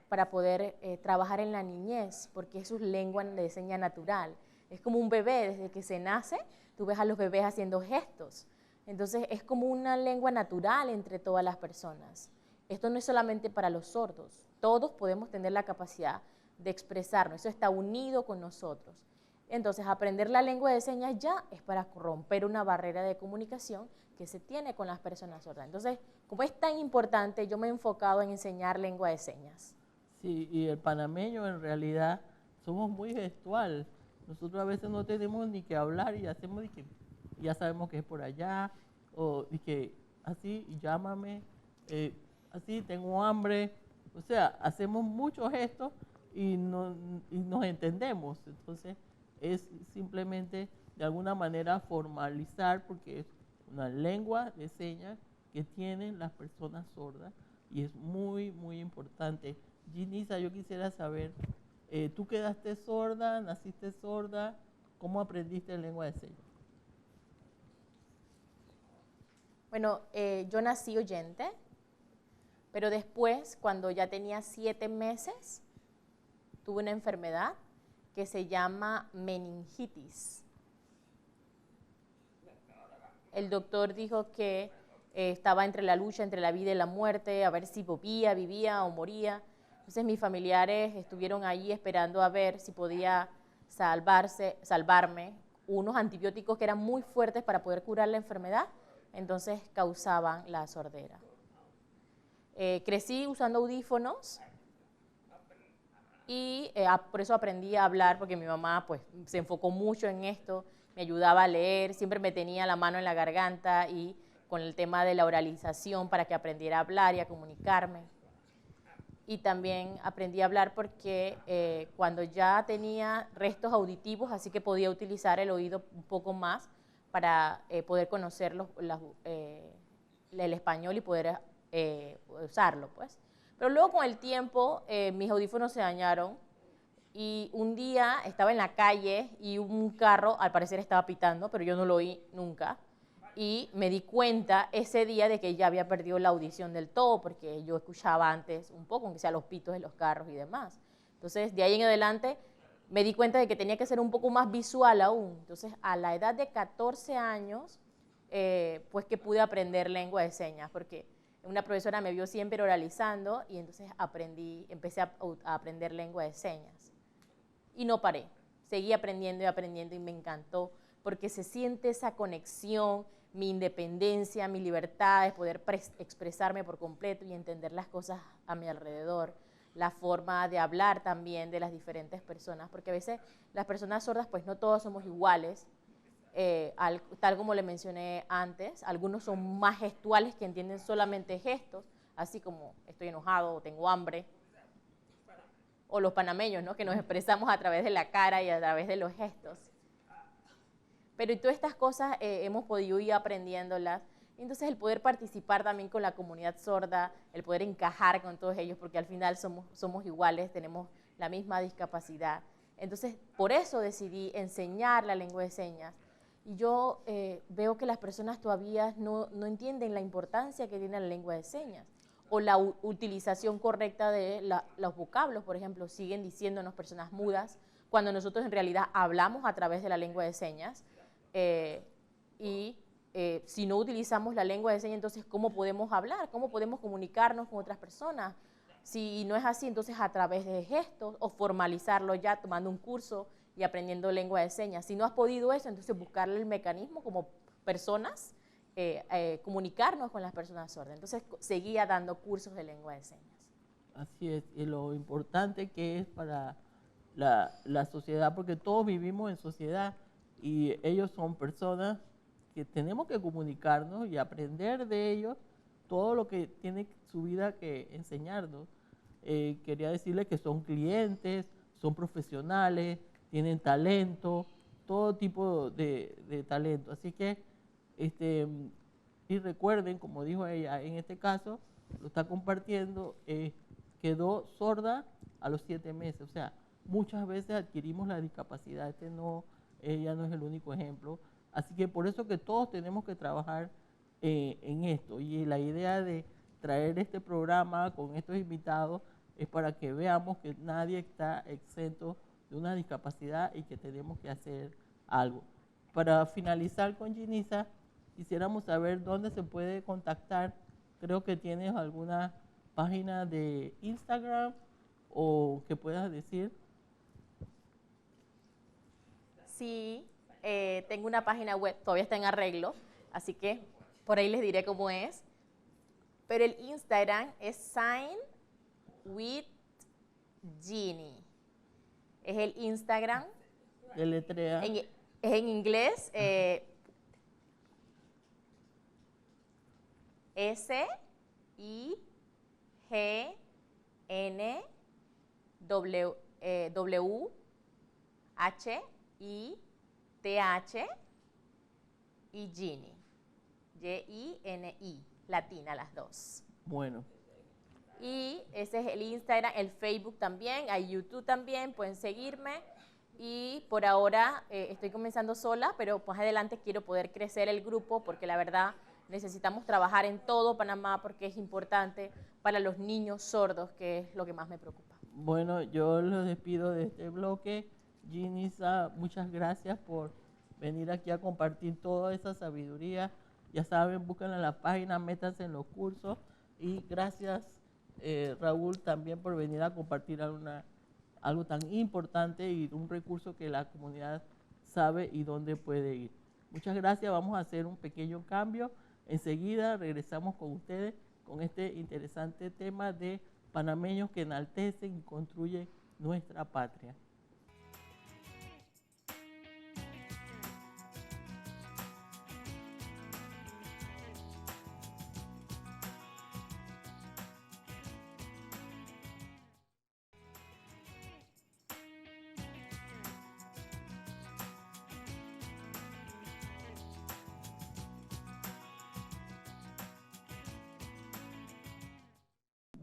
para poder trabajar en la niñez, porque es su lengua de seña natural. Es como un bebé, desde que se nace, tú ves a los bebés haciendo gestos. Entonces, es como una lengua natural entre todas las personas. Esto no es solamente para los sordos, todos podemos tener la capacidad de expresarnos, eso está unido con nosotros. Entonces, aprender la lengua de señas ya es para romper una barrera de comunicación que se tiene con las personas sordas. Entonces, como es tan importante, yo me he enfocado en enseñar lengua de señas. Sí, y el panameño en realidad somos muy gestual. Nosotros a veces no tenemos ni que hablar y hacemos de que ya sabemos que es por allá, o de que así, llámame, así, tengo hambre. O sea, hacemos muchos gestos y nos entendemos. Entonces, es simplemente de alguna manera formalizar, porque es una lengua de señas que tienen las personas sordas y es muy, muy importante. Ginisa, yo quisiera saber, ¿tú quedaste sorda, naciste sorda? ¿Cómo aprendiste lengua de señas? Bueno, yo nací oyente, pero después, cuando ya tenía 7 meses, tuve una enfermedad que se llama meningitis. El doctor dijo que estaba entre la lucha entre la vida y la muerte, a ver si vivía o moría. Entonces mis familiares estuvieron ahí esperando a ver si podía salvarme. Unos antibióticos que eran muy fuertes para poder curar la enfermedad, entonces causaban la sordera. Crecí usando audífonos y por eso aprendí a hablar, porque mi mamá pues, se enfocó mucho en esto. me ayudaba a leer, siempre me tenía la mano en la garganta y con el tema de la oralización para que aprendiera a hablar y a comunicarme. Y también aprendí a hablar porque cuando ya tenía restos auditivos, así que podía utilizar el oído un poco más para poder conocer el español y poder usarlo, pues. Pero luego con el tiempo mis audífonos se dañaron y un día estaba en la calle y un carro al parecer estaba pitando, pero yo no lo oí nunca. Y me di cuenta ese día de que ya había perdido la audición del todo, porque yo escuchaba antes un poco, aunque sea los pitos de los carros y demás. Entonces, de ahí en adelante, me di cuenta de que tenía que ser un poco más visual aún. Entonces, a la edad de 14 años, pues que pude aprender lengua de señas, porque una profesora me vio siempre oralizando y entonces empecé a aprender lengua de señas. Y no paré, seguí aprendiendo y me encantó, porque se siente esa conexión, mi independencia, mi libertad de poder expresarme por completo y entender las cosas a mi alrededor, la forma de hablar también de las diferentes personas, porque a veces las personas sordas pues no todos somos iguales, tal como le mencioné antes, algunos son más gestuales que entienden solamente gestos, así como estoy enojado o tengo hambre, o los panameños, ¿no? Que nos expresamos a través de la cara y a través de los gestos. Pero y todas estas cosas hemos podido ir aprendiéndolas. Entonces el poder participar también con la comunidad sorda, el poder encajar con todos ellos, porque al final somos iguales, tenemos la misma discapacidad. Entonces por eso decidí enseñar la lengua de señas. Y yo veo que las personas todavía no entienden la importancia que tiene la lengua de señas o la utilización correcta de los vocablos, por ejemplo, siguen diciéndonos personas mudas, cuando nosotros en realidad hablamos a través de la lengua de señas. Si no utilizamos la lengua de señas, entonces ¿cómo podemos hablar? ¿Cómo podemos comunicarnos con otras personas? Si no es así, entonces a través de gestos o formalizarlo ya tomando un curso y aprendiendo lengua de señas. Si no has podido eso, entonces buscarle el mecanismo como personas, comunicarnos con las personas sordas. Entonces seguía dando cursos de lengua de señas. Así es, y lo importante que es para la sociedad, porque todos vivimos en sociedad y ellos son personas que tenemos que comunicarnos y aprender de ellos todo lo que tiene su vida que enseñarnos. Quería decirles que son clientes, son profesionales, tienen talento, todo tipo de talento. Así que, y recuerden, como dijo ella, en este caso, lo está compartiendo, quedó sorda a los 7 meses. O sea, muchas veces adquirimos la discapacidad. Ella no es el único ejemplo. Así que por eso que todos tenemos que trabajar en esto. Y la idea de traer este programa con estos invitados es para que veamos que nadie está exento de una discapacidad y que tenemos que hacer algo. Para finalizar con Ginisa, quisiéramos saber dónde se puede contactar. Creo que tienes alguna página de Instagram o que puedas decir. Sí, tengo una página web, todavía está en arreglo, así que por ahí les diré cómo es. Pero el Instagram es Sign with Ginny. Es el Instagram. Deletrea. Es en inglés. SIGNWHITH y Ginny. Gini, latina las dos. Bueno. Y ese es el Instagram, el Facebook también, hay YouTube también, pueden seguirme. Y por ahora estoy comenzando sola, pero más adelante quiero poder crecer el grupo porque la verdad necesitamos trabajar en todo Panamá porque es importante para los niños sordos, que es lo que más me preocupa. Bueno, yo los despido de este bloque. Ginisa, muchas gracias por venir aquí a compartir toda esa sabiduría. Ya saben, búsquenla en la página, métanse en los cursos. Y gracias, Raúl, también por venir a compartir algo tan importante y un recurso que la comunidad sabe y dónde puede ir. Muchas gracias, vamos a hacer un pequeño cambio. Enseguida regresamos con ustedes con este interesante tema de panameños que enaltecen y construyen nuestra patria.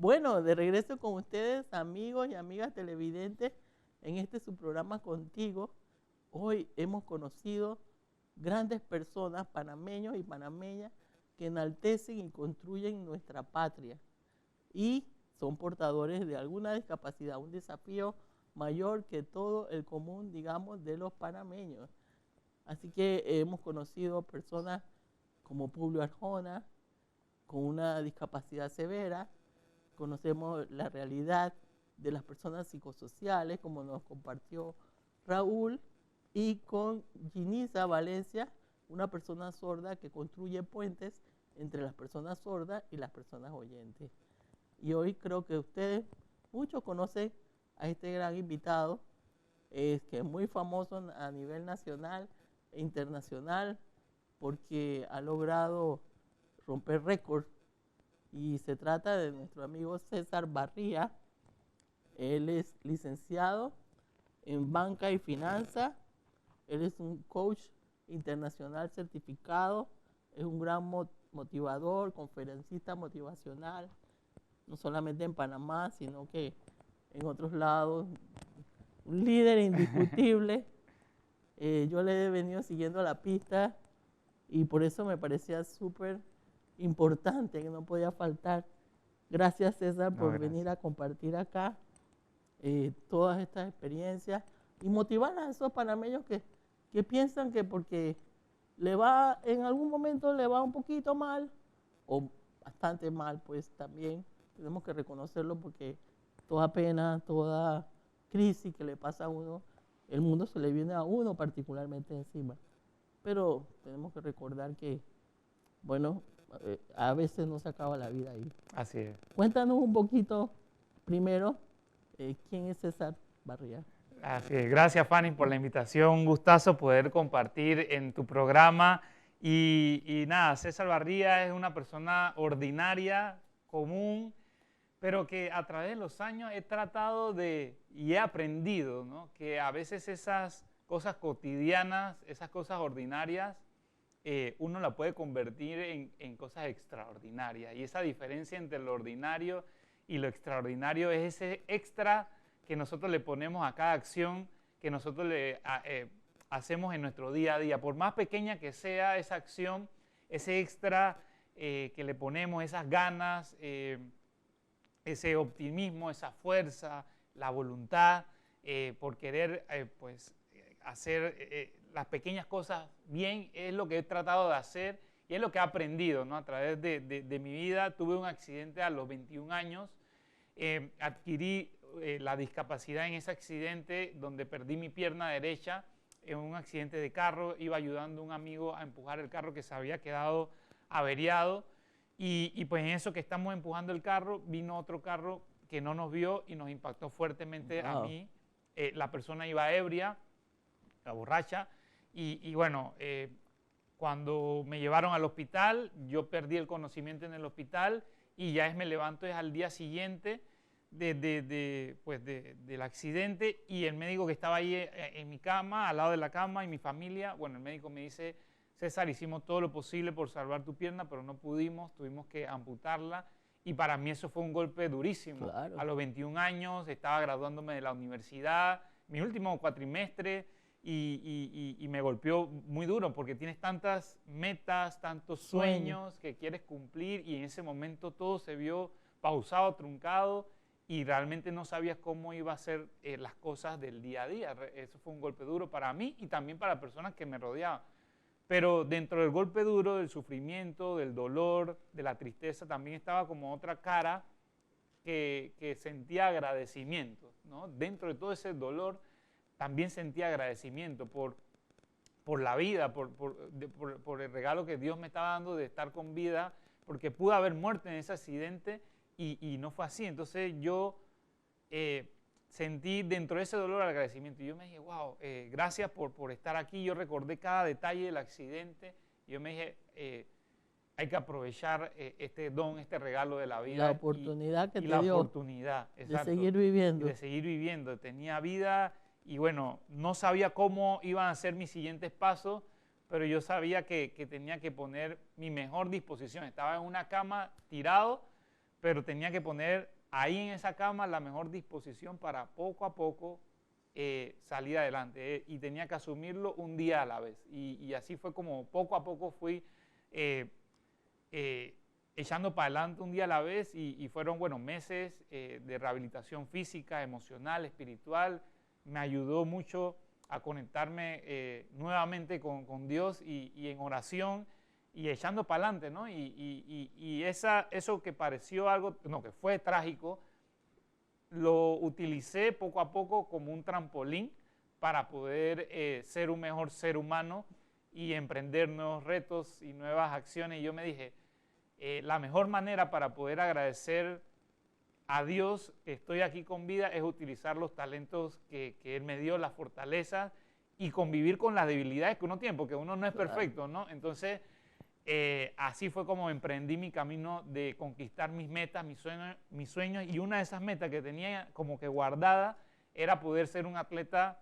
Bueno, de regreso con ustedes, amigos y amigas televidentes, en este su programa Contigo. Hoy hemos conocido grandes personas, panameños y panameñas, que enaltecen y construyen nuestra patria y son portadores de alguna discapacidad, un desafío mayor que todo el común, digamos, de los panameños. Así que hemos conocido personas como Publio Arjona, con una discapacidad severa. Conocemos la realidad de las personas psicosociales, como nos compartió Raúl, y con Ginisa Valencia, una persona sorda que construye puentes entre las personas sordas y las personas oyentes. Y hoy creo que ustedes, muchos conocen a este gran invitado, que es muy famoso a nivel nacional e internacional, porque ha logrado romper récords. Y se trata de nuestro amigo César Barría. Él es licenciado en banca y finanzas. Él es un coach internacional certificado. Es un gran motivador, conferencista motivacional, no solamente en Panamá, sino que en otros lados. Un líder indiscutible. Yo le he venido siguiendo la pista y por eso me parecía súper importante, que no podía faltar. Gracias, César, por venir a compartir acá todas estas experiencias y motivar a esos panameños que piensan que porque en algún momento le va un poquito mal o bastante mal, pues también tenemos que reconocerlo, porque toda pena, toda crisis que le pasa a uno, el mundo se le viene a uno particularmente encima. Pero tenemos que recordar que, bueno, a veces no se acaba la vida ahí. Así es. Cuéntanos un poquito primero, ¿quién es César Barría? Así es. Gracias, Fanny, por la invitación. Un gustazo poder compartir en tu programa. Y nada, César Barría es una persona ordinaria, común, pero que a través de los años he tratado y he aprendido, ¿no?, que a veces esas cosas cotidianas, esas cosas ordinarias, uno la puede convertir en cosas extraordinarias. Y esa diferencia entre lo ordinario y lo extraordinario es ese extra que nosotros le ponemos a cada acción que nosotros hacemos en nuestro día a día. Por más pequeña que sea esa acción, ese extra que le ponemos, esas ganas, ese optimismo, esa fuerza, la voluntad por querer hacer las pequeñas cosas bien, es lo que he tratado de hacer y es lo que he aprendido, ¿no? A través de mi vida. Tuve un accidente a los 21 años, adquirí la discapacidad en ese accidente donde perdí mi pierna derecha en un accidente de carro. Iba ayudando a un amigo a empujar el carro que se había quedado averiado y pues en eso que estamos empujando el carro, vino otro carro que no nos vio y nos impactó fuertemente a mí. La persona iba ebria, la borracha, y bueno, cuando me llevaron al hospital, yo perdí el conocimiento en el hospital y ya me levanto al día siguiente del accidente, y el médico que estaba ahí en mi cama, al lado de la cama, y mi familia, bueno, el médico me dice: César, hicimos todo lo posible por salvar tu pierna, pero no pudimos, tuvimos que amputarla. Y para mí eso fue un golpe durísimo. Claro. A los 21 años estaba graduándome de la universidad, mi último cuatrimestre, y me golpeó muy duro porque tienes tantas metas, tantos sueños que quieres cumplir, y en ese momento todo se vio pausado, truncado, y realmente no sabías cómo iba a ser las cosas del día a día. Eso fue un golpe duro para mí y también para personas que me rodeaban. Pero dentro del golpe duro, del sufrimiento, del dolor, de la tristeza, también estaba como otra cara que sentía agradecimiento, ¿no? Dentro de todo ese dolor también sentía agradecimiento por la vida, por el regalo que Dios me estaba dando de estar con vida, porque pude haber muerto en ese accidente y no fue así. Entonces yo sentí dentro de ese dolor agradecimiento. Y yo me dije: wow, gracias por estar aquí. Yo recordé cada detalle del accidente. Y yo me dije, hay que aprovechar este don, este regalo de la vida. La oportunidad que te la dio oportunidad, exacto, de seguir viviendo. Y de seguir viviendo. Tenía vida y bueno, no sabía cómo iban a ser mis siguientes pasos, pero yo sabía que tenía que poner mi mejor disposición. Estaba en una cama tirado, pero tenía que poner ahí en esa cama la mejor disposición para poco a poco salir adelante, y tenía que asumirlo un día a la vez. Y así fue como poco a poco fui echando para adelante un día a la vez, y fueron, bueno, meses de rehabilitación física, emocional, espiritual. Me ayudó mucho a conectarme nuevamente con Dios y en oración y echando para adelante, ¿no? Y eso que pareció algo, no, que fue trágico, lo utilicé poco a poco como un trampolín para poder ser un mejor ser humano y emprender nuevos retos y nuevas acciones. Y yo me dije, la mejor manera para poder agradecer a Dios que estoy aquí con vida es utilizar los talentos que Él me dio, las fortalezas, y convivir con las debilidades que uno tiene, porque uno no es perfecto, ¿no? Entonces, así fue como emprendí mi camino de conquistar mis metas, mis sueños, y una de esas metas que tenía como que guardada era poder ser un atleta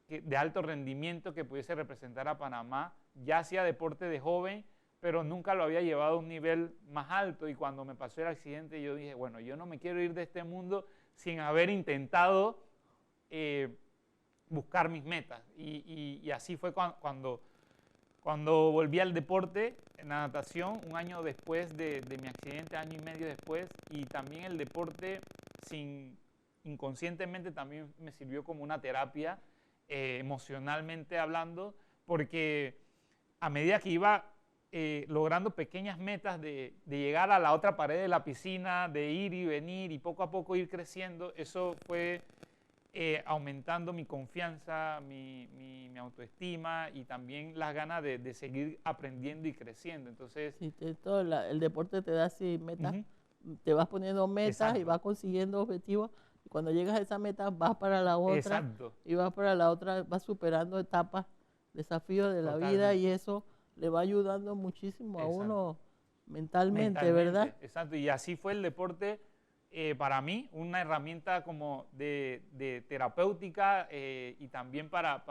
de alto rendimiento que pudiese representar a Panamá. Ya hacía deporte de joven, pero nunca lo había llevado a un nivel más alto, y cuando me pasó el accidente yo dije, bueno, yo no me quiero ir de este mundo sin haber intentado buscar mis metas, y así fue cuando volví al deporte, en la natación, un año después de mi accidente, año y medio después, y también el deporte inconscientemente también me sirvió como una terapia, emocionalmente hablando, porque a medida que iba logrando pequeñas metas de llegar a la otra pared de la piscina, de ir y venir y poco a poco ir creciendo, eso fue aumentando mi confianza, mi autoestima, y también las ganas de seguir aprendiendo y creciendo. Entonces, Sí, el deporte te da así metas, ujú, te vas poniendo metas y exacto, vas consiguiendo objetivos. Y cuando llegas a esa meta, vas para la otra exacto, y vas para la otra, vas superando etapas, desafíos de la vida, y totalmente, eso le va ayudando muchísimo a exacto. uno mentalmente, ¿verdad? Mentalmente, exacto. Y así fue el deporte para mí, una herramienta como de terapéutica, y también para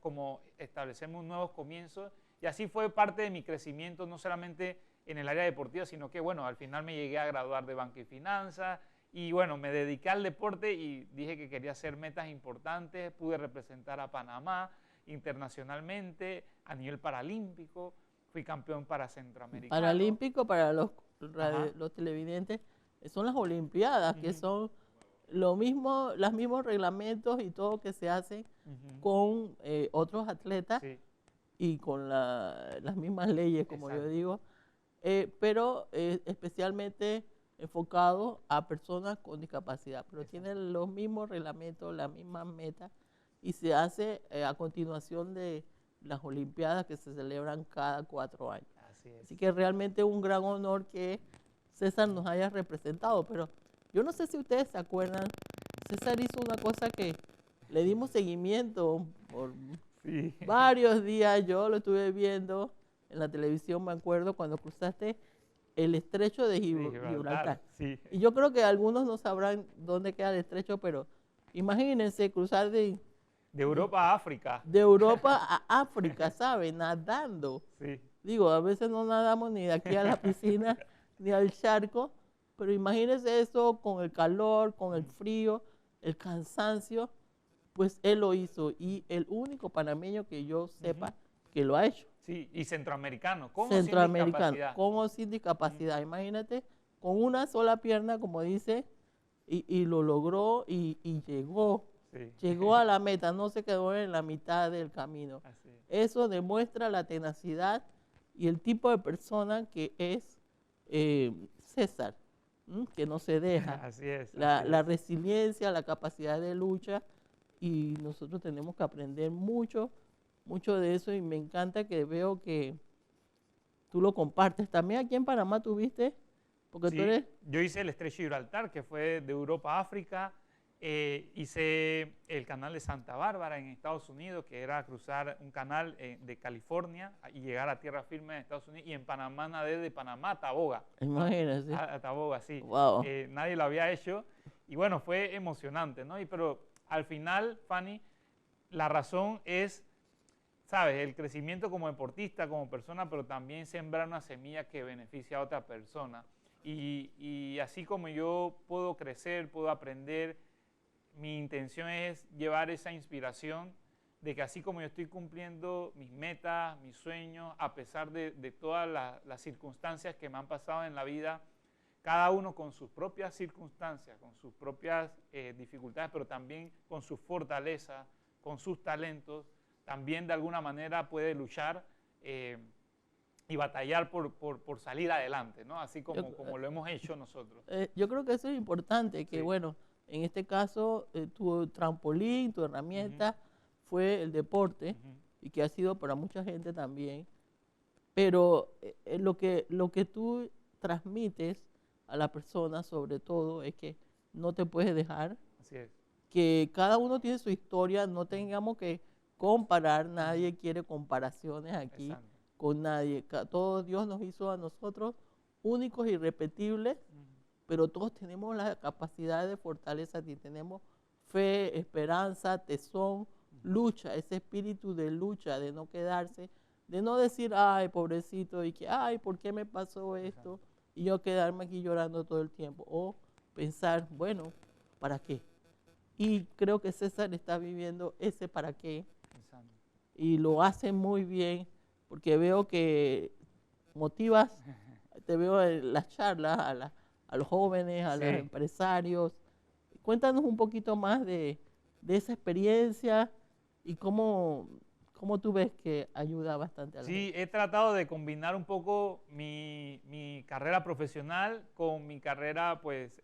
como establecemos nuevos comienzos. Y así fue parte de mi crecimiento, no solamente en el área deportiva, sino que, bueno, al final me llegué a graduar de Banca y Finanzas, y bueno, me dediqué al deporte y dije que quería hacer metas importantes. Pude representar a Panamá internacionalmente, a nivel paralímpico, fui campeón para centroamericano. Paralímpico para Ajá. los televidentes, son las Olimpiadas, que Ujú, son lo mismo, los mismos reglamentos y todo que se hace ujú. con otros atletas Sí, y con las mismas leyes, como yo exacto. digo, pero especialmente enfocado a personas con discapacidad, pero Exacto. tienen los mismos reglamentos, las mismas metas, y se hace a continuación de las Olimpiadas que se celebran cada 4 años. Así es. Así que realmente es un gran honor que César nos haya representado, pero yo no sé si ustedes se acuerdan, César hizo una cosa que le dimos seguimiento por Sí. varios días. Yo lo estuve viendo en la televisión, me acuerdo, cuando cruzaste el estrecho de De Gibraltar, Gibraltar. sí. Y yo creo que algunos no sabrán dónde queda el estrecho, pero imagínense cruzar De Europa a África. de Europa a África, ¿saben? Nadando. Sí. Digo, a veces no nadamos ni de aquí a la piscina ni al charco, pero imagínense eso con el calor, con el frío, el cansancio, pues él lo hizo, y el único panameño que yo sepa que lo ha hecho, Sí, y centroamericano, con o sin centroamericano, discapacidad. con o sin discapacidad. Imagínate, con una sola pierna, como dice, y lo logró y llegó. Sí. Llegó a la meta, no se quedó en la mitad del camino. Así es. Eso demuestra la tenacidad y el tipo de persona que es César, que no se deja, Así es. la así es. resiliencia, la capacidad de lucha, y nosotros tenemos que aprender mucho, mucho de eso, y me encanta que veo que tú lo compartes. También aquí en Panamá tuviste, porque tú Sí, eres... yo hice el Estrecho de Gibraltar, que fue de Europa a África. Hice el canal de Santa Bárbara en Estados Unidos, que era cruzar un canal de California y llegar a tierra firme en Estados Unidos. Y en Panamá nadé de Panamá a Taboga. Imagínate. A Taboga, sí. Wow. Nadie lo había hecho. Y bueno, fue emocionante, ¿no? Pero al final, Fanny, la razón es, ¿sabes? El crecimiento como deportista, como persona, pero también sembrar una semilla que beneficia a otra persona. Y así como yo puedo crecer, puedo aprender, mi intención es llevar esa inspiración de que así como yo estoy cumpliendo mis metas, mis sueños, a pesar de todas las circunstancias que me han pasado en la vida, cada uno con sus propias circunstancias, con sus propias dificultades, pero también con sus fortalezas, con sus talentos, también de alguna manera puede luchar y batallar por salir adelante, ¿no? Así como lo hemos hecho nosotros. Yo creo que eso es importante, que Sí. bueno, en este caso tu trampolín, tu herramienta fue el deporte Ujú. y que ha sido para mucha gente también, pero lo que tú transmites a la persona sobre todo es que no te puedes dejar, Así es. que cada uno tiene su historia, no tengamos que comparar, nadie quiere comparaciones aquí Exacto. con nadie. Todo Dios nos hizo a nosotros únicos, irrepetibles, Ujú. pero todos tenemos la capacidad de fortaleza y tenemos fe, esperanza, tesón, lucha, ese espíritu de lucha, de no quedarse, de no decir, ay, pobrecito, y que, ay, ¿por qué me pasó esto? Y yo quedarme aquí llorando todo el tiempo. O pensar, bueno, ¿para qué? Y creo que César está viviendo ese para qué Exacto. y lo hace muy bien porque veo que motivas, te veo en las charlas a los jóvenes, a los Sí. empresarios. Cuéntanos un poquito más de esa experiencia y cómo tú ves que ayuda bastante a la Sí, gente. he tratado de combinar un poco mi carrera profesional con mi carrera, pues,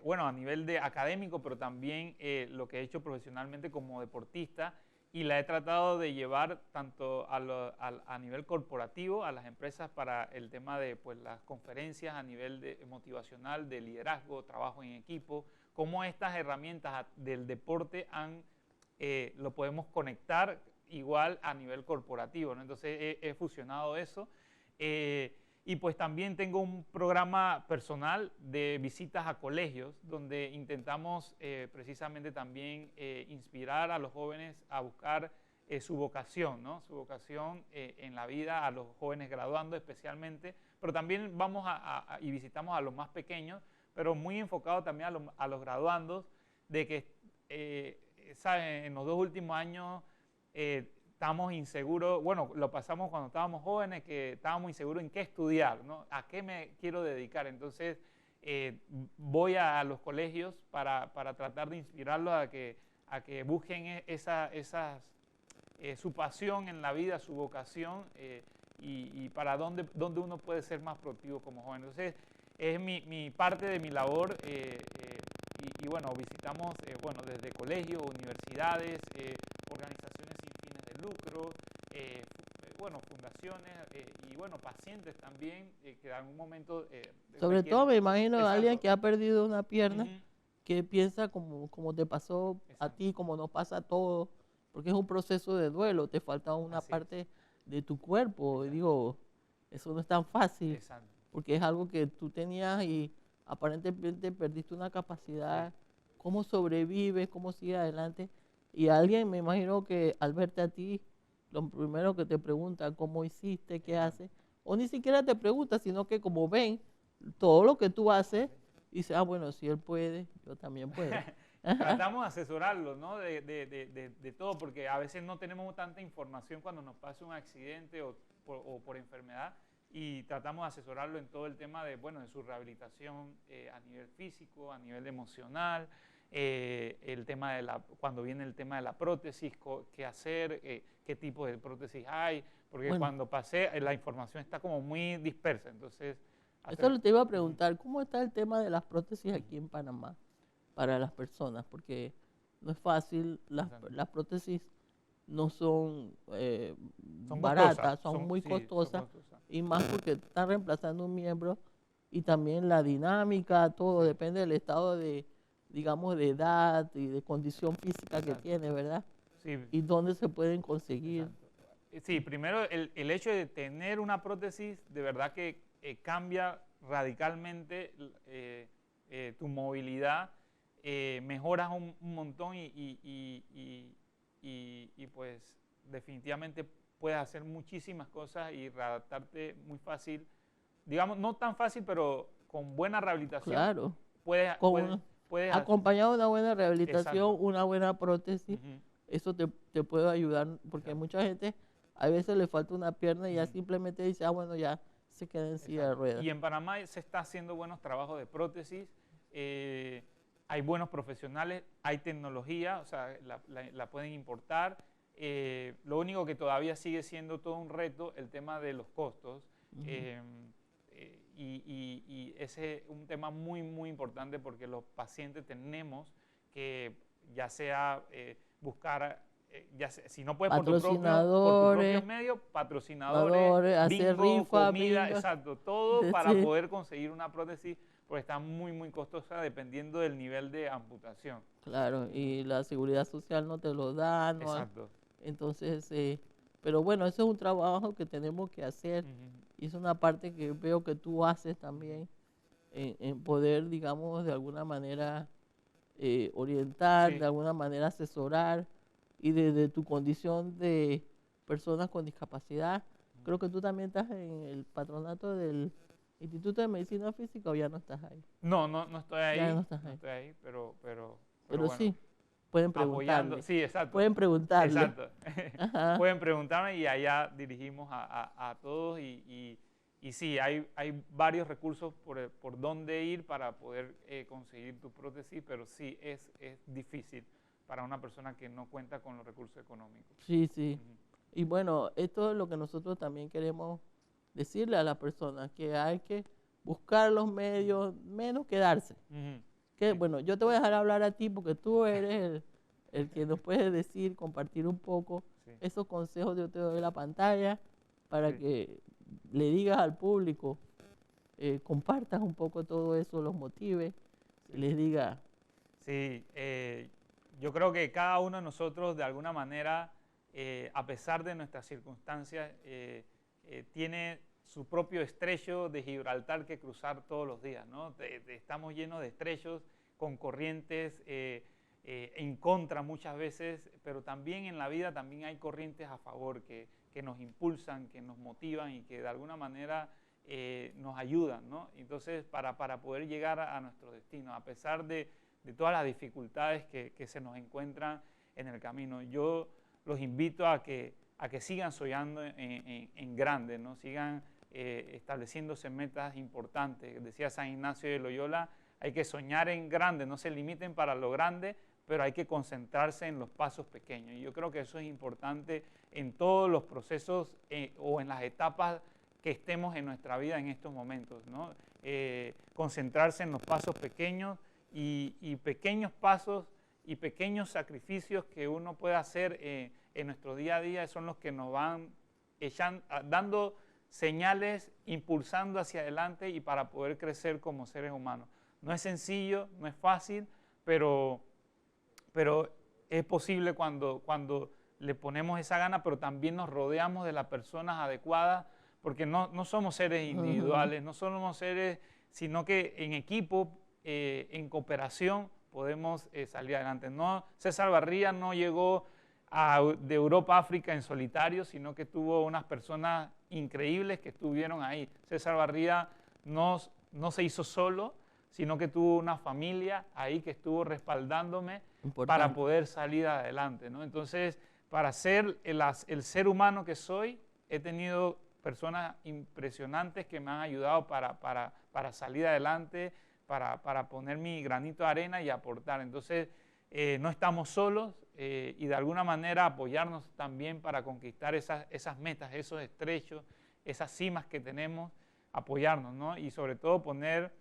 bueno, a nivel de académico, pero también lo que he hecho profesionalmente como deportista, y la he tratado de llevar tanto a nivel corporativo, a las empresas para el tema de pues, las conferencias a nivel motivacional, de liderazgo, trabajo en equipo, cómo estas herramientas del deporte lo podemos conectar igual a nivel corporativo, ¿no? Entonces he fusionado eso. Y pues también tengo un programa personal de visitas a colegios donde intentamos precisamente también inspirar a los jóvenes a buscar su vocación, ¿no? Su vocación en la vida, a los jóvenes graduando especialmente, pero también vamos y visitamos a los más pequeños, pero muy enfocado también a los graduandos, de que, ¿saben? En los 2 últimos años estábamos inseguros, bueno, lo pasamos cuando estábamos jóvenes, que estábamos inseguros en qué estudiar, ¿no? A qué me quiero dedicar. Entonces, voy a los colegios para tratar de inspirarlos a que busquen su pasión en la vida, su vocación, y para dónde uno puede ser más productivo como joven. Entonces, es mi parte de mi labor. Y bueno, visitamos bueno, desde colegios, universidades, organizaciones sin fines de lucro, bueno, fundaciones y bueno, pacientes también que en algún momento Sobre todo me requieren. imagino a alguien Exacto. que ha perdido una pierna, Ujú. que piensa como te pasó a Exacto. ti, como nos pasa a todos, porque es un proceso de duelo, te falta una Así es. parte de tu cuerpo. Y Exacto. digo, eso no es tan fácil, Exacto. porque es algo que tú tenías y aparentemente perdiste una capacidad. Sí. ¿Cómo sobrevives? ¿Cómo sigues adelante? Y alguien, me imagino que al verte a ti, lo primero que te pregunta, ¿cómo hiciste? ¿Qué Exacto. haces? O ni siquiera te pregunta, sino que como ven todo lo que tú haces, dice, bueno, si él puede, yo también puedo. Tratamos de asesorarlos, ¿no? De todo, porque a veces no tenemos tanta información cuando nos pasa un accidente o por enfermedad, y tratamos de asesorarlo en todo el tema bueno, de su rehabilitación a nivel físico, a nivel emocional, el tema cuando viene el tema de la prótesis, qué hacer, qué tipo de prótesis hay, porque Bueno, cuando pasé la información está como muy dispersa, entonces... eso te iba a preguntar, ¿cómo está el tema de las prótesis aquí en Panamá para las personas? Porque no es fácil, las prótesis no son Son baratas, costosas, son muy sí, son costosas, costosas. y más porque están reemplazando un miembro y también la dinámica, todo Sí. depende del estado de, digamos, de edad y de condición física que Exacto. tiene, ¿verdad? Sí. Y dónde se pueden conseguir. Exacto. Sí, primero el hecho de tener una prótesis de verdad que cambia radicalmente tu movilidad, mejoras un montón y pues definitivamente puedes hacer muchísimas cosas y adaptarte muy fácil, digamos, no tan fácil, pero con buena rehabilitación Claro. puedes, Con puedes, puedes acompañado de una buena rehabilitación, Exacto. una buena prótesis, Ujú. eso te puede ayudar, porque Exacto. mucha gente a veces le falta una pierna y ya Ujú. simplemente dice, bueno, ya se queda en silla de Exacto. ruedas. Y en Panamá se está haciendo buenos trabajos de prótesis, hay buenos profesionales, hay tecnología, o sea, la pueden importar. Lo único que todavía sigue siendo todo un reto, el tema de los costos. Ujú. Y ese es un tema muy, muy importante porque los pacientes tenemos que ya sea buscar, si no puedes por tus propios medios, patrocinadores, hacer bingo, rifa, comida, bingo. exacto, todo para Sí. poder conseguir una prótesis porque está muy, muy costosa dependiendo del nivel de amputación. Claro, y la seguridad social no te lo da, no, Exacto. entonces, pero bueno, eso es un trabajo que tenemos que hacer Ujú. y es una parte que veo que tú haces también en poder, digamos, de alguna manera orientar, Sí. de alguna manera asesorar y desde tu condición de personas con discapacidad, creo que tú también estás en el patronato del Instituto de Medicina Física o ya no estás ahí. No, no estoy ahí, Ya no estás ahí. estoy ahí, pero Pero bueno, sí, pueden apoyando, preguntarle. sí, exacto. Pueden preguntarle. Exacto. Ajá. Pueden preguntarme y allá dirigimos a todos y sí, hay varios recursos por dónde ir para poder conseguir tu prótesis, pero sí es difícil para una persona que no cuenta con los recursos económicos. Sí, sí. Ujú. Y bueno, esto es lo que nosotros también queremos decirle a las personas, que hay que buscar los medios, menos quedarse. Ujú. Que, Sí. bueno, yo te voy a dejar hablar a ti porque tú eres el que nos puede decir, compartir un poco Sí. esos consejos. Yo te doy la pantalla para Sí. que le digas al público, compartas un poco todo eso, los motive, y les diga, Sí, yo creo que cada uno de nosotros de alguna manera, a pesar de nuestras circunstancias, tiene su propio estrecho de Gibraltar que cruzar todos los días, ¿no? Estamos llenos de estrechos, con corrientes en contra muchas veces, pero también en la vida también hay corrientes a favor que nos impulsan, que nos motivan y que de alguna manera nos ayudan, ¿no? Entonces, para poder llegar a nuestro destino, a pesar de todas las dificultades que se nos encuentran en el camino. Yo los invito a que sigan soñando en grande, ¿no? Sigan estableciéndose metas importantes. Decía San Ignacio de Loyola, hay que soñar en grande, no se limiten para lo grande, pero hay que concentrarse en los pasos pequeños. Y yo creo que eso es importante en todos los procesos o en las etapas que estemos en nuestra vida en estos momentos, ¿no? Concentrarse en los pasos pequeños y pequeños pasos y pequeños sacrificios que uno puede hacer en nuestro día a día son los que nos van dando señales, impulsando hacia adelante y para poder crecer como seres humanos. No es sencillo, no es fácil, pero es posible cuando le ponemos esa gana, pero también nos rodeamos de las personas adecuadas, porque no somos seres individuales, no somos seres, sino que en equipo, en cooperación, podemos salir adelante. No, César Barría no llegó de Europa a África en solitario, sino que tuvo unas personas increíbles que estuvieron ahí. César Barría no se hizo solo, sino que tuvo una familia ahí que estuvo respaldándome para poder salir adelante, ¿no? Entonces, para ser el ser humano que soy, he tenido personas impresionantes que me han ayudado para salir adelante, para poner mi granito de arena y aportar. Entonces, no estamos solos y de alguna manera apoyarnos también para conquistar esas metas, esos estrechos, esas cimas que tenemos, apoyarnos, ¿no? Y sobre todo poner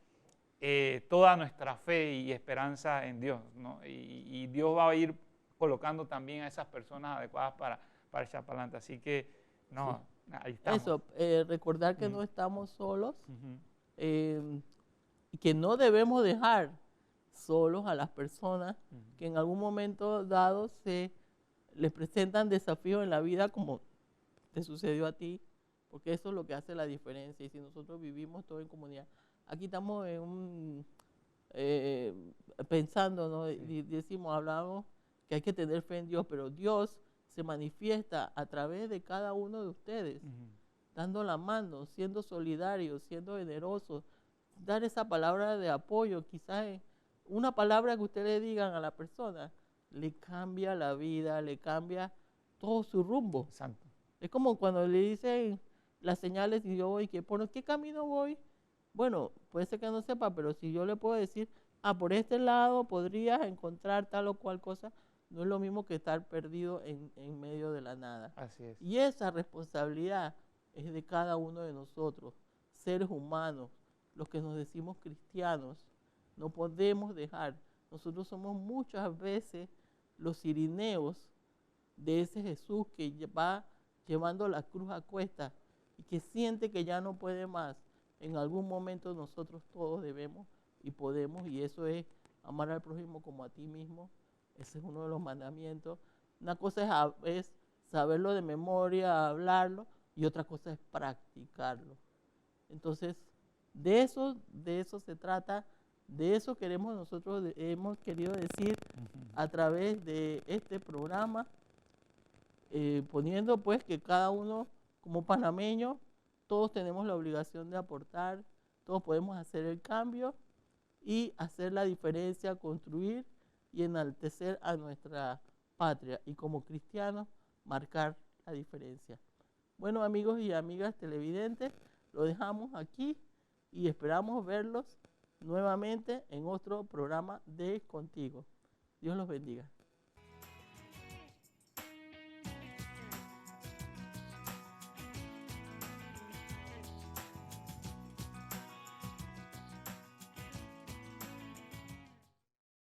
toda nuestra fe y esperanza en Dios, ¿no? Y Dios va a ir colocando también a esas personas adecuadas para echar para adelante. Así que, no, sí. Ahí estamos. Eso, recordar que no estamos solos, Ujú. y que no debemos dejar solos a las personas que en algún momento dado les presentan desafíos en la vida, como te sucedió a ti, porque eso es lo que hace la diferencia. Y si nosotros vivimos todo en comunidad, aquí estamos pensando, ¿no? Sí. Hablamos que hay que tener fe en Dios, pero Dios se manifiesta a través de cada uno de ustedes, dando la mano, siendo solidarios, siendo generosos, dar esa palabra de apoyo, quizás una palabra que ustedes le digan a la persona le cambia la vida, le cambia todo su rumbo. Exacto. Es como cuando le dicen las señales y yo voy, ¿por qué camino voy? Bueno, puede ser que no sepa, pero si yo le puedo decir, por este lado podrías encontrar tal o cual cosa, no es lo mismo que estar perdido en medio de la nada. Así es. Y esa responsabilidad es de cada uno de nosotros, seres humanos, los que nos decimos cristianos. No podemos dejar. Nosotros somos muchas veces los cirineos de ese Jesús que va llevando la cruz a cuesta y que siente que ya no puede más. En algún momento nosotros todos debemos y podemos, y eso es amar al prójimo como a ti mismo. Ese es uno de los mandamientos. Una cosa es saberlo de memoria, hablarlo, y otra cosa es practicarlo. Entonces, de eso se trata, de eso queremos nosotros, hemos querido decir a través de este programa, poniendo pues que cada uno como panameño, todos tenemos la obligación de aportar, todos podemos hacer el cambio y hacer la diferencia, construir y enaltecer a nuestra patria y como cristianos marcar la diferencia. Bueno, amigos y amigas televidentes, lo dejamos aquí y esperamos verlos nuevamente en otro programa de Contigo. Dios los bendiga.